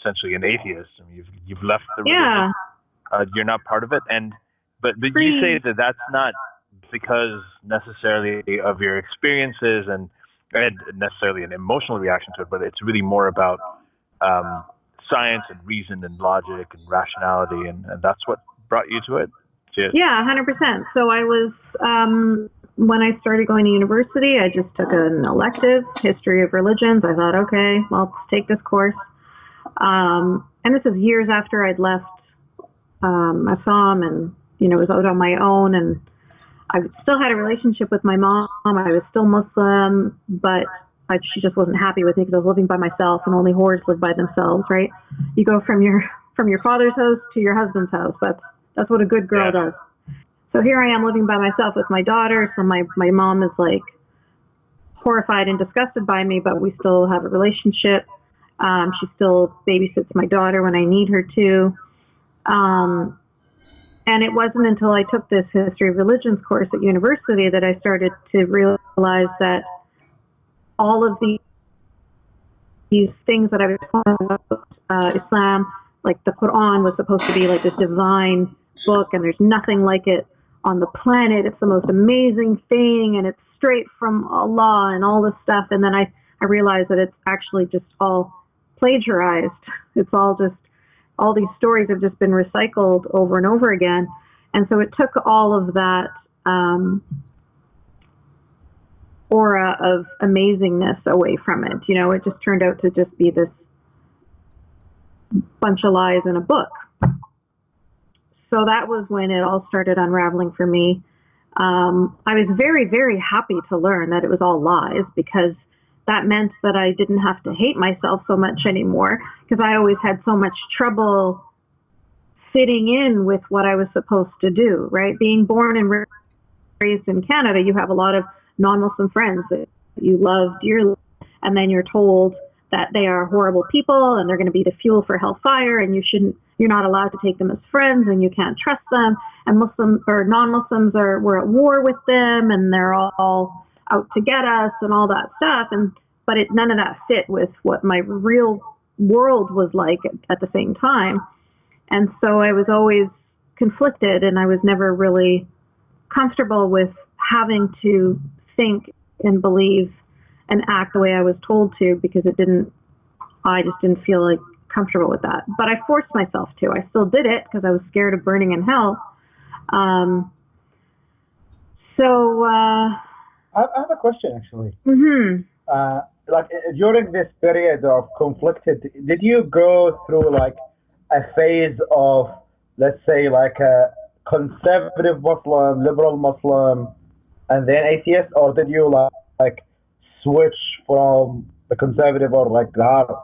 essentially an atheist. I mean, you've left the religion. You're not part of it, But you say that that's not because necessarily of your experiences and necessarily an emotional reaction to it, but it's really more about science and reason and logic and rationality, and that's what brought you to it? Yeah, 100%. So I was, when I started going to university, I just took an elective, history of religions. I thought, okay, well, let's take this course. And this is years after I'd left Assam and, you know, was out on my own, and I still had a relationship with my mom. I was still Muslim, but she just wasn't happy with me because I was living by myself, and only whores live by themselves, right? You go from your father's house to your husband's house. That's what a good girl does. So here I am living by myself with my daughter. So my mom is like horrified and disgusted by me, but we still have a relationship. She still babysits my daughter when I need her to. And it wasn't until I took this history of religions course at university that I started to realize that all of these things that I was talking about, Islam, like the Quran was supposed to be like this divine book, and there's nothing like it on the planet. It's the most amazing thing, and it's straight from Allah and all this stuff. And then I realized that it's actually just all plagiarized. It's all these stories have just been recycled over and over again. And so it took all of that aura of amazingness away from it. You know, it just turned out to just be this bunch of lies in a book. So that was when it all started unraveling for me. I was very, very happy to learn that it was all lies, because that meant that I didn't have to hate myself so much anymore, because I always had so much trouble fitting in with what I was supposed to do, right? Being born and raised in Canada, you have a lot of non-Muslim friends that you love dearly, and then you're told that they are horrible people and they're going to be the fuel for hellfire, and you're not allowed to take them as friends, and you can't trust them. And Muslims or non-Muslims we're at war with them, and they're all out to get us and all that stuff. But none of that fit with what my real world was like at the same time. And so I was always conflicted, and I was never really comfortable with having to think and believe and act the way I was told to, because I just didn't feel like comfortable with that. But I forced myself to. I still did it because I was scared of burning in hell. I have a question, actually. Mm-hmm. Like during this period of conflicted, did you go through like a phase of, let's say, like a conservative Muslim, liberal Muslim, and then atheist, or did you like switch from the conservative or like the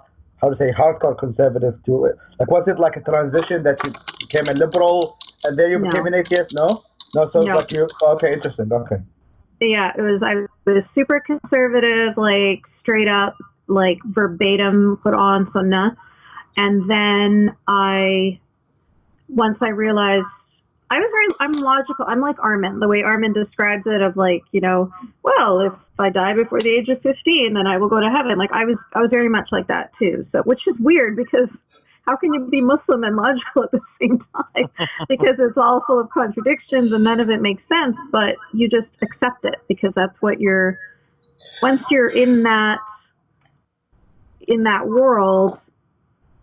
hardcore conservative to it? Like, was it like a transition that you became a liberal and then you became an atheist? No, so no. like okay, interesting, okay. Yeah, I was super conservative, like straight up, like verbatim put on Sunnah. And then once I realized, I'm logical. I'm like Armin, the way Armin describes it, of like, you know, well, if I die before the age of 15, then I will go to heaven. Like I was very much like that too. So, which is weird, because how can you be Muslim and logical at the same time? Because it's all full of contradictions and none of it makes sense, but you just accept it because that's what once you're in that world,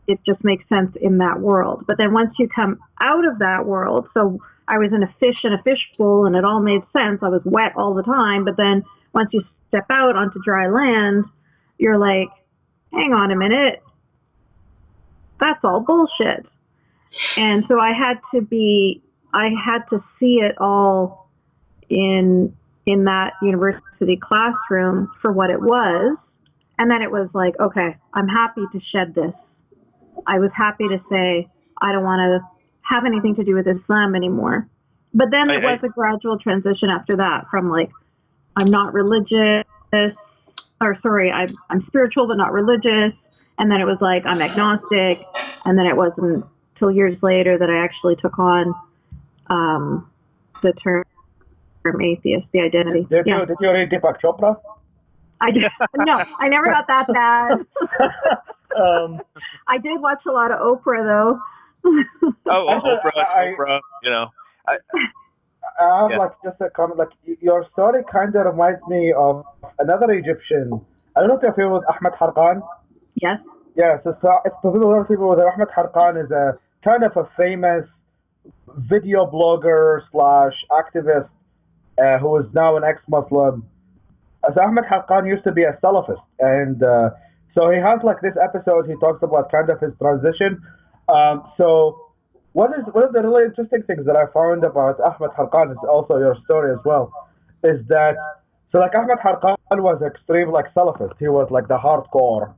it just makes sense in that world. But then once you come out of that world, so I was in a fish in a fishbowl and it all made sense. I was wet all the time. But then once you step out onto dry land, you're like, hang on a minute. That's all bullshit. And so I had to see it all in that university classroom for what it was. And then it was like, okay, I'm happy to shed this. I was happy to say, I don't want to have anything to do with Islam anymore. But then it was a gradual transition after that, from like, I'm not religious, I'm spiritual but not religious. And then it was like, I'm agnostic. And then it wasn't till years later that I actually took on the term atheist, the identity. Did you read Deepak Chopra? No, I never got that bad. I did watch a lot of Oprah, though. Oprah, you know. I have like just a comment. Like your story kind of reminds me of another Egyptian. I don't know if you're familiar with Ahmed Harqan. Yes. Yeah. So it's people with Ahmed Harqan is a kind of a famous video blogger / activist who is now an ex-Muslim. So Ahmed Harqan used to be a Salafist, and so he has like this episode. He talks about kind of his transition. So one of the really interesting things that I found about Ahmed Harqan is also your story as well, is that so like Ahmed Harqan was extreme like Salafist. He was like the hardcore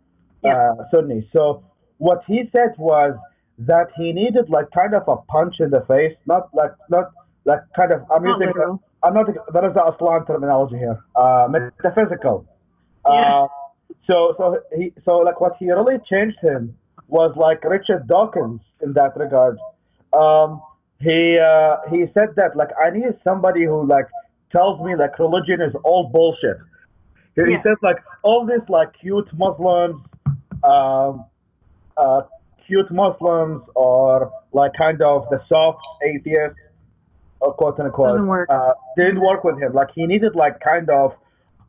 Sunni. So what he said was that he needed like kind of a punch in the face, not like kind of there is the Aslan terminology here, metaphysical. So like what he really changed him was like Richard Dawkins in that regard. he said that like I need somebody who like tells me like religion is all bullshit. He Yeah. says like all this like um, uh, cute Muslims or like kind of the soft atheists, quote unquote, Doesn't work. didn't work with him. Like he needed like kind of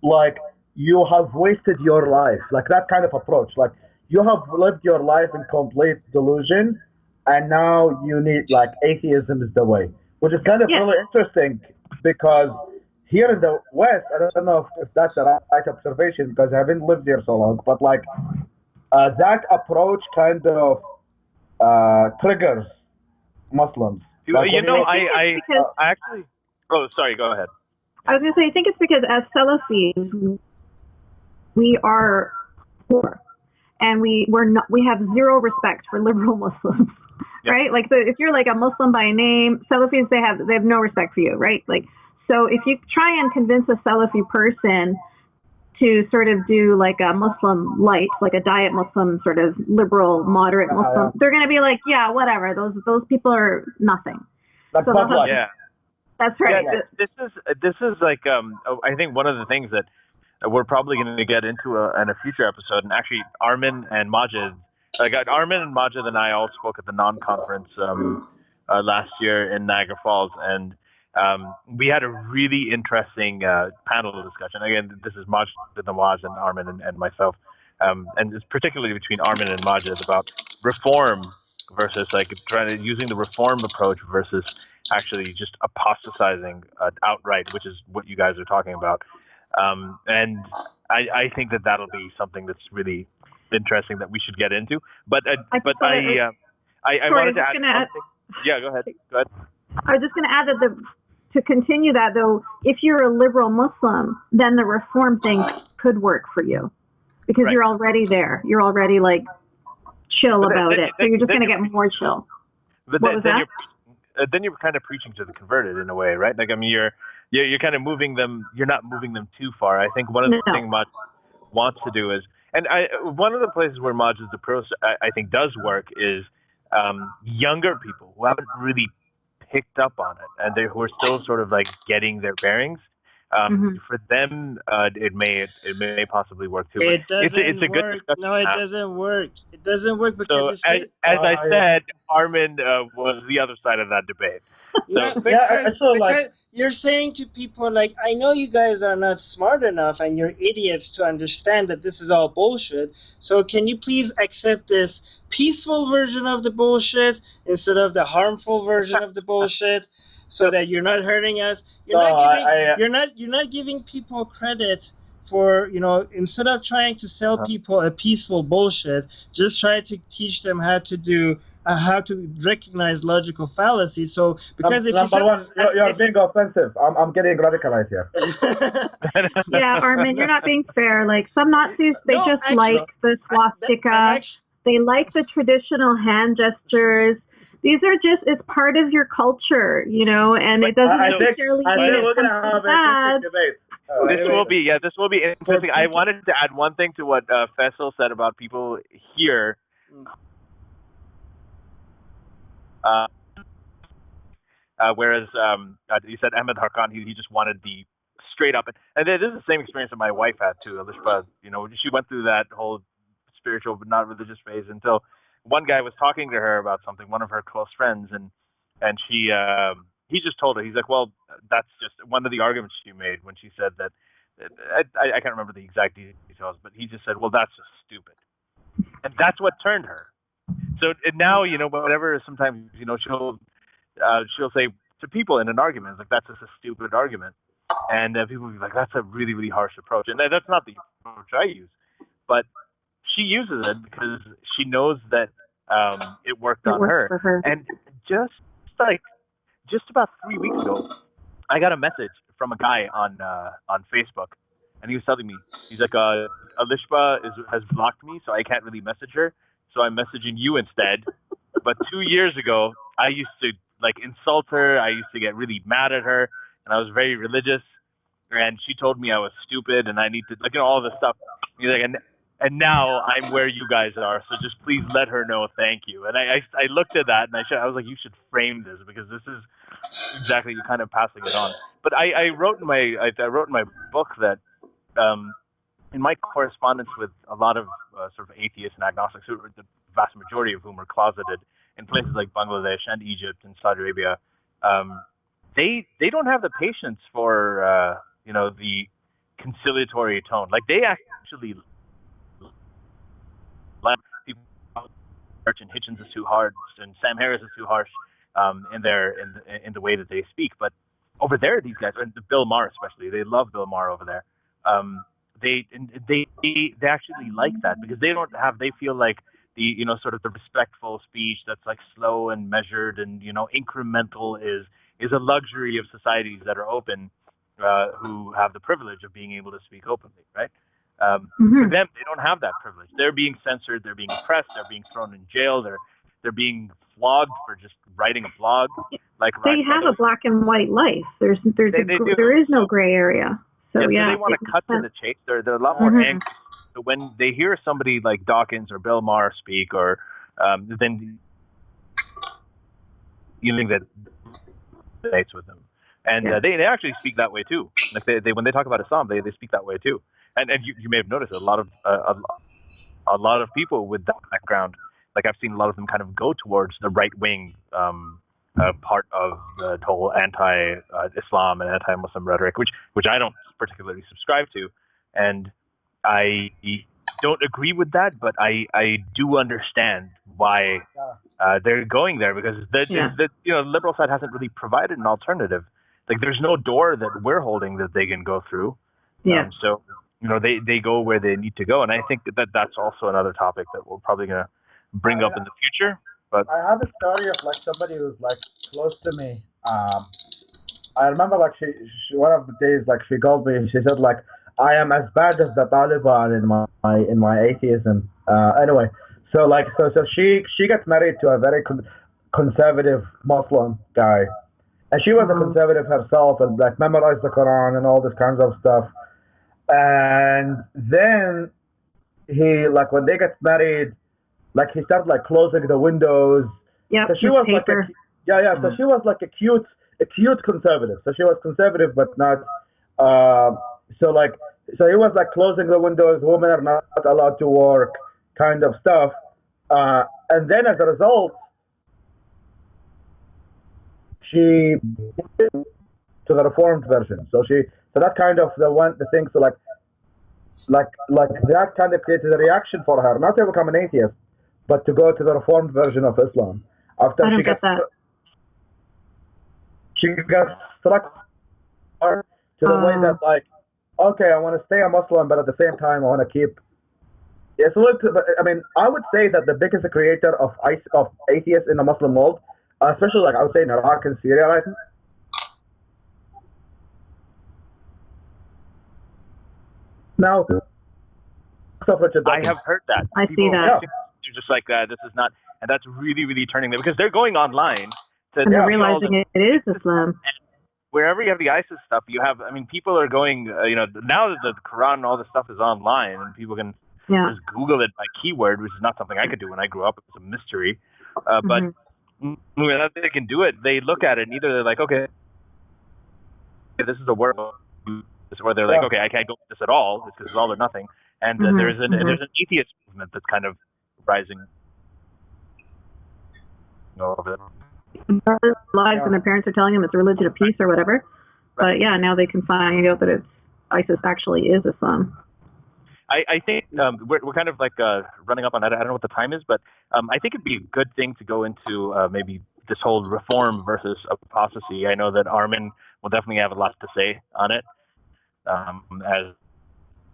like you have wasted your life, like that kind of approach. Like you have lived your life in complete delusion, and now you need like atheism is the way, which is kind of Yeah. really interesting because here in the West, I don't know if that's the right observation because I haven't lived here so long, but like that approach kind of triggers Muslims. Like You when know, you I actually. Oh, sorry. Go ahead. I was going to say, I think it's because as Salafis, we are poor, and we have zero respect for liberal Muslims, Yep. right? Like, so if you're like a Muslim by name, Salafis they have no respect for you, right? Like, so if you try and convince a Salafi person to sort of do like a Muslim light, like a diet Muslim, sort of liberal, moderate Muslim, they're going to be like, yeah, whatever. Those people are nothing. like So they'll have Yeah. That's right. Yeah. This is like I think one of the things that we're probably going to get into in a future episode, and actually Armin and Majid, and I all spoke at the non-conference last year in Niagara Falls, and we had a really interesting panel discussion. Again, this is Majid Nawaz and Armin and myself, and it's particularly between Armin and Majid about reform versus like using the reform approach versus actually just apostatizing outright, which is what you guys are talking about. And I think that that'll be something that's really interesting that we should get into. But I wanted to add one thing. Yeah, go ahead. I was just going to add that to continue that though, if you're a liberal Muslim, then the reform thing could work for you because Right. you're already there. You're already like chill about it, so you're just going to get more chill. But What was that? Then you're kind of preaching to the converted in a way, right? Like I mean, you're kind of moving them. You're not moving them too far. I think one of the things Maj wants to do is, and one of the places where Maj's approach I think does work is younger people who haven't really picked up on it and who are still sort of like getting their bearings. For them, it may possibly work too. It doesn't it's a good work. discussion. No, it doesn't work. It doesn't work because So as I said, Armin was the other side of that debate. No, So because you're saying to people like, I know you guys are not smart enough and you're idiots to understand that this is all bullshit. So can you please accept this peaceful version of the bullshit instead of the harmful version of the bullshit, so that you're not hurting us? You're not giving people credit for, instead of trying to sell people a peaceful bullshit, just try to teach them how to recognize logical fallacies. So because you're being offensive. I'm getting radicalized here. Yeah, Armin, you're not being fair. Like some Nazis, they like the swastika. They like the traditional hand gestures. These are it's part of your culture, and it doesn't necessarily mean it's something bad. This will be interesting. I wanted to add one thing to what Faisal said about people here. Whereas you said Ahmed Harkan, he just wanted the straight up, and this is the same experience that my wife had too. Alishba, she went through that whole spiritual but not religious phase until one guy was talking to her about something, one of her close friends, and he just told her, he's like, well, that's just one of the arguments she made when she said that. I can't remember the exact details, but he just said, well, that's just stupid, and that's what turned her. So now, whatever, sometimes, she'll say to people in an argument, it's like, that's just a stupid argument. And people will be like, that's a really, really harsh approach. And that's not the approach I use. But she uses it because she knows that it worked on her. For her. And just about 3 weeks ago, I got a message from a guy on Facebook. And he was telling me, he's like, Alishba has blocked me, so I can't really message her. So I'm messaging you instead. But 2 years ago, I used to insult her. I used to get really mad at her, and I was very religious. And she told me I was stupid and I need to all this stuff. He's like, and now I'm where you guys are. So just please let her know thank you. And I looked at that and I was like, you should frame this because this is exactly you kind of passing it on. But I wrote in my book that in my correspondence with a lot of sort of atheists and agnostics, the vast majority of whom are closeted in places like Bangladesh and Egypt and Saudi Arabia, they don't have the patience for the conciliatory tone. Like they actually like people and Hitchens is too hard and Sam Harris is too harsh in the way that they speak. But over there, these guys, and Bill Maher especially, they love Bill Maher over there. They actually like that because they feel like the sort of the respectful speech that's like slow and measured and incremental is a luxury of societies that are open, who have the privilege of being able to speak openly, right? For them, they don't have that privilege. They're being censored, they're being oppressed, they're being thrown in jail, they're being flogged for just writing a blog. Like they have a black and white life. There is no gray area. So so they want to cut to the chase. They're a lot more angry. So when they hear somebody like Dawkins or Bill Maher speak, or then you think that relates with them, and they actually speak that way too. Like they when they talk about Islam, they speak that way too. And you may have noticed a lot of people with that background. Like I've seen a lot of them kind of go towards the right wing part of the whole anti-Islam and anti-Muslim rhetoric, which I don't particularly subscribe to, and I don't agree with that, but I do understand why they're going there because the liberal side hasn't really provided an alternative. Like there's no door that we're holding that they can go through. Yeah. So they go where they need to go, and I think that's also another topic that we're probably gonna bring up in the future. But I have a story of like somebody who's like close to me. I remember like she one of the days like she called me and she said like I am as bad as the Taliban in my atheism. Anyway, so she got married to a very conservative Muslim guy, and she was a conservative herself and like memorized the Quran and all this kinds of stuff. And then he like when they got married, like he started like closing the windows. Yeah, so she was paper. So she was like a cute conservative. So she was conservative, but not. So he was like closing the windows. Women are not allowed to work, kind of stuff. And then as a result, she to the reformed version. So that kind of the thing. So like that kind of created a reaction for her, not to become an atheist, but to go to the reformed version of Islam. After I don't get that. She got struck to the way that like, okay, I want to stay a Muslim, but at the same time, I want to keep. Yes, I mean, I would say that the biggest creator of atheists in the Muslim world, especially like I would say in Iraq and Syria, right? Now, I have heard that. I see that. You're just like that. This is not, and that's really, really turning them because they're going online and they're realizing it is Islam. And wherever you have the ISIS stuff, you have. I mean, people are going. Now that the Quran and all this stuff is online, and people can just Google it by keyword, which is not something I could do when I grew up. It was a mystery. But when they can do it, they look at it and either they're like, okay, this is a word. Where they're like, okay, I can't go with this at all. It's because it's all or nothing. And there's an atheist movement that's kind of rising over there. Lives and their parents are telling them it's a religion of peace or whatever. But yeah, now they can find out that ISIS actually is Islam. I think we're kind of like running up on that. I don't know what the time is, but I think it'd be a good thing to go into maybe this whole reform versus apostasy. I know that Armin will definitely have a lot to say on it. As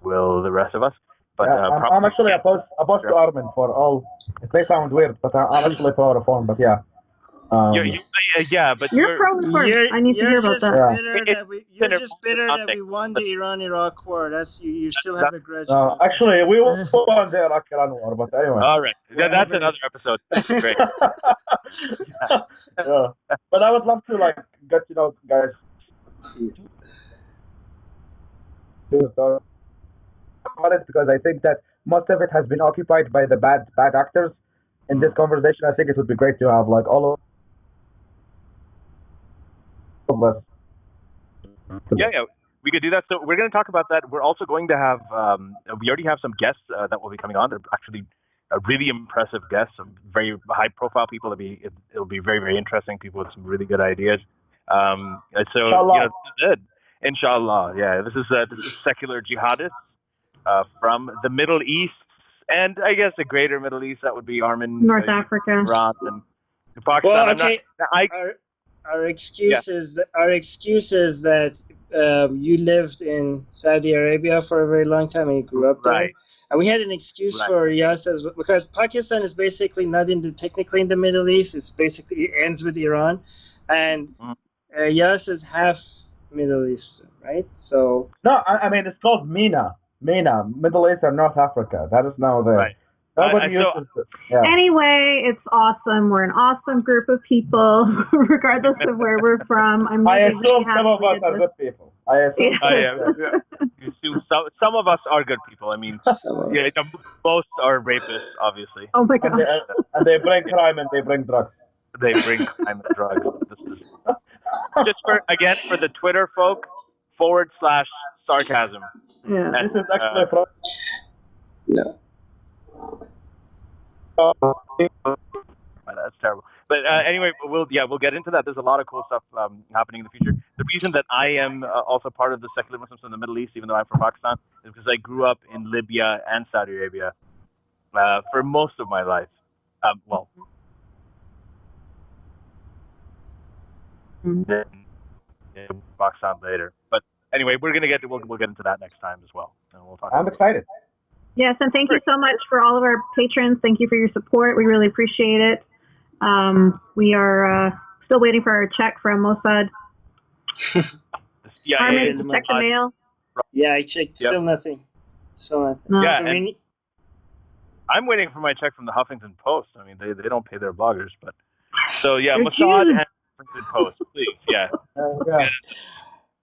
will the rest of us. But I'm actually opposed to Armin for all. It may sound weird, but I'm actually for reform. But yeah. But you're pro reform. I need to hear about that. You're just bitter that we won the Iran-Iraq war. That's you still have a grudge. Actually, we won the Iraq-Iran war, but anyway. All right, that's another episode. Great. But I would love to get guys. About it because I think that most of it has been occupied by the bad actors. In this conversation, I think it would be great to have like all of us. Yeah, we could do that. So we're going to talk about that. We're also going to have, we already have some guests that will be coming on. They're actually really impressive guests, some very high-profile people. It'll be very, very interesting. People with some really good ideas. So Inshallah. this is it. Inshallah, yeah. This is secular jihadists from the Middle East, and I guess the greater Middle East. That would be Armin, North Africa, Iran, and Pakistan. Well, okay. Our excuse is that you lived in Saudi Arabia for a very long time and you grew up there. Right. And we had an excuse for Yas because Pakistan is basically not technically in the Middle East. It ends with Iran, and Yas is half Middle Eastern, right? So no, I mean it's called MENA, Middle East and North Africa. That is now there. Right. Nobody uses it. Yeah. Anyway, it's awesome. We're an awesome group of people, regardless of where we're from. I assume some of us are good people. I assume. Some of us are good people. I mean, most are rapists, obviously. Oh my God. And they bring crime and they bring drugs. They bring crime and drugs. This is just for the Twitter folk /sarcasm. Yeah. This is actually from. No. That's terrible. But anyway, we'll get into that. There's a lot of cool stuff happening in the future. The reason that I am also part of the secular Muslims in the Middle East, even though I'm from Pakistan, is because I grew up in Libya and Saudi Arabia for most of my life. In Pakistan later. But anyway, we'll get into that next time as well, and we'll talk. I'm excited. Yes, and thank you so much for all of our patrons. Thank you for your support. We really appreciate it. We are still waiting for our check from Mossad. Armin, check the mail. Yeah, I checked. Yep. Still nothing. No. Yeah, and I'm waiting for my check from the Huffington Post. I mean, they don't pay their bloggers, but so yeah, Mossad and Huffington Post, please, yeah.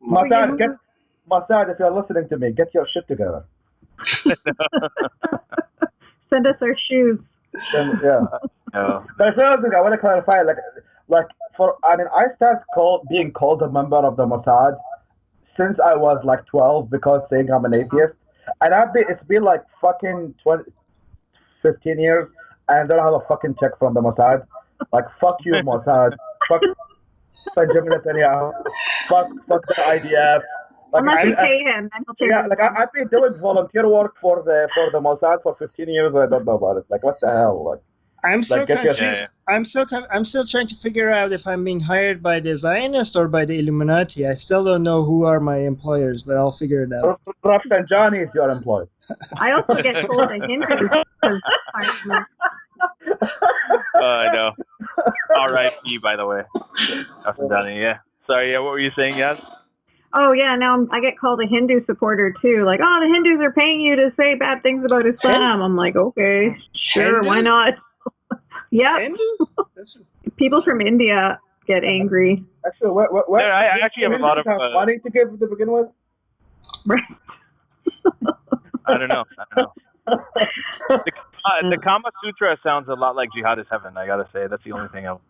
Mossad, if you're listening to me, get your shit together. Send us our shoes. Yeah. No. There's another thing I want to clarify. I started being called a member of the Mossad since I was like 12 because saying I'm an atheist, and it's been like fucking 15 years, and I don't have a fucking check from the Mossad. Like fuck you, Mossad. Fuck Benjamin Netanyahu. Fuck the IDF. Like, unless you pay him, then he'll take like I've been doing volunteer work for the Mossad for 15 years, and I don't know about it. Like, what the hell? Like, I'm still confused. I'm still trying to figure out if I'm being hired by the Zionists or by the Illuminati. I still don't know who are my employers, but I'll figure it out. Rafsanjani is your employer. I also get told a Hindu. I know. R.I.P. by the way. Rafsanjani, yeah. Sorry, what were you saying, Yas? Oh yeah, now I get called a Hindu supporter too. Like, oh, the Hindus are paying you to say bad things about Islam. I'm like, okay, sure, Hindu? why not? Yep. Hindu? People from India get angry. Actually, what I actually have a lot of money to give to begin with. Right. I don't know. The Kamasutra sounds a lot like jihadist heaven. I gotta say, that's the only thing I'll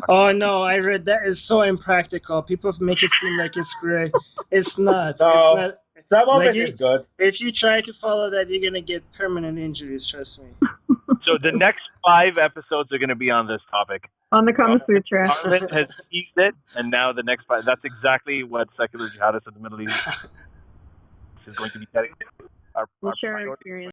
Oh no, I read that. It's so impractical. People make it seem like it's great. It's not. No, it's not. Some of Like it is good. If you try to follow that, you're gonna get permanent injuries. Trust me. So the next 5 episodes are going to be on this topic. On the Kamasutra. Armin has teased it, and now the next 5. That's exactly what secular jihadists of the Middle East is going to be getting. We'll share our experience.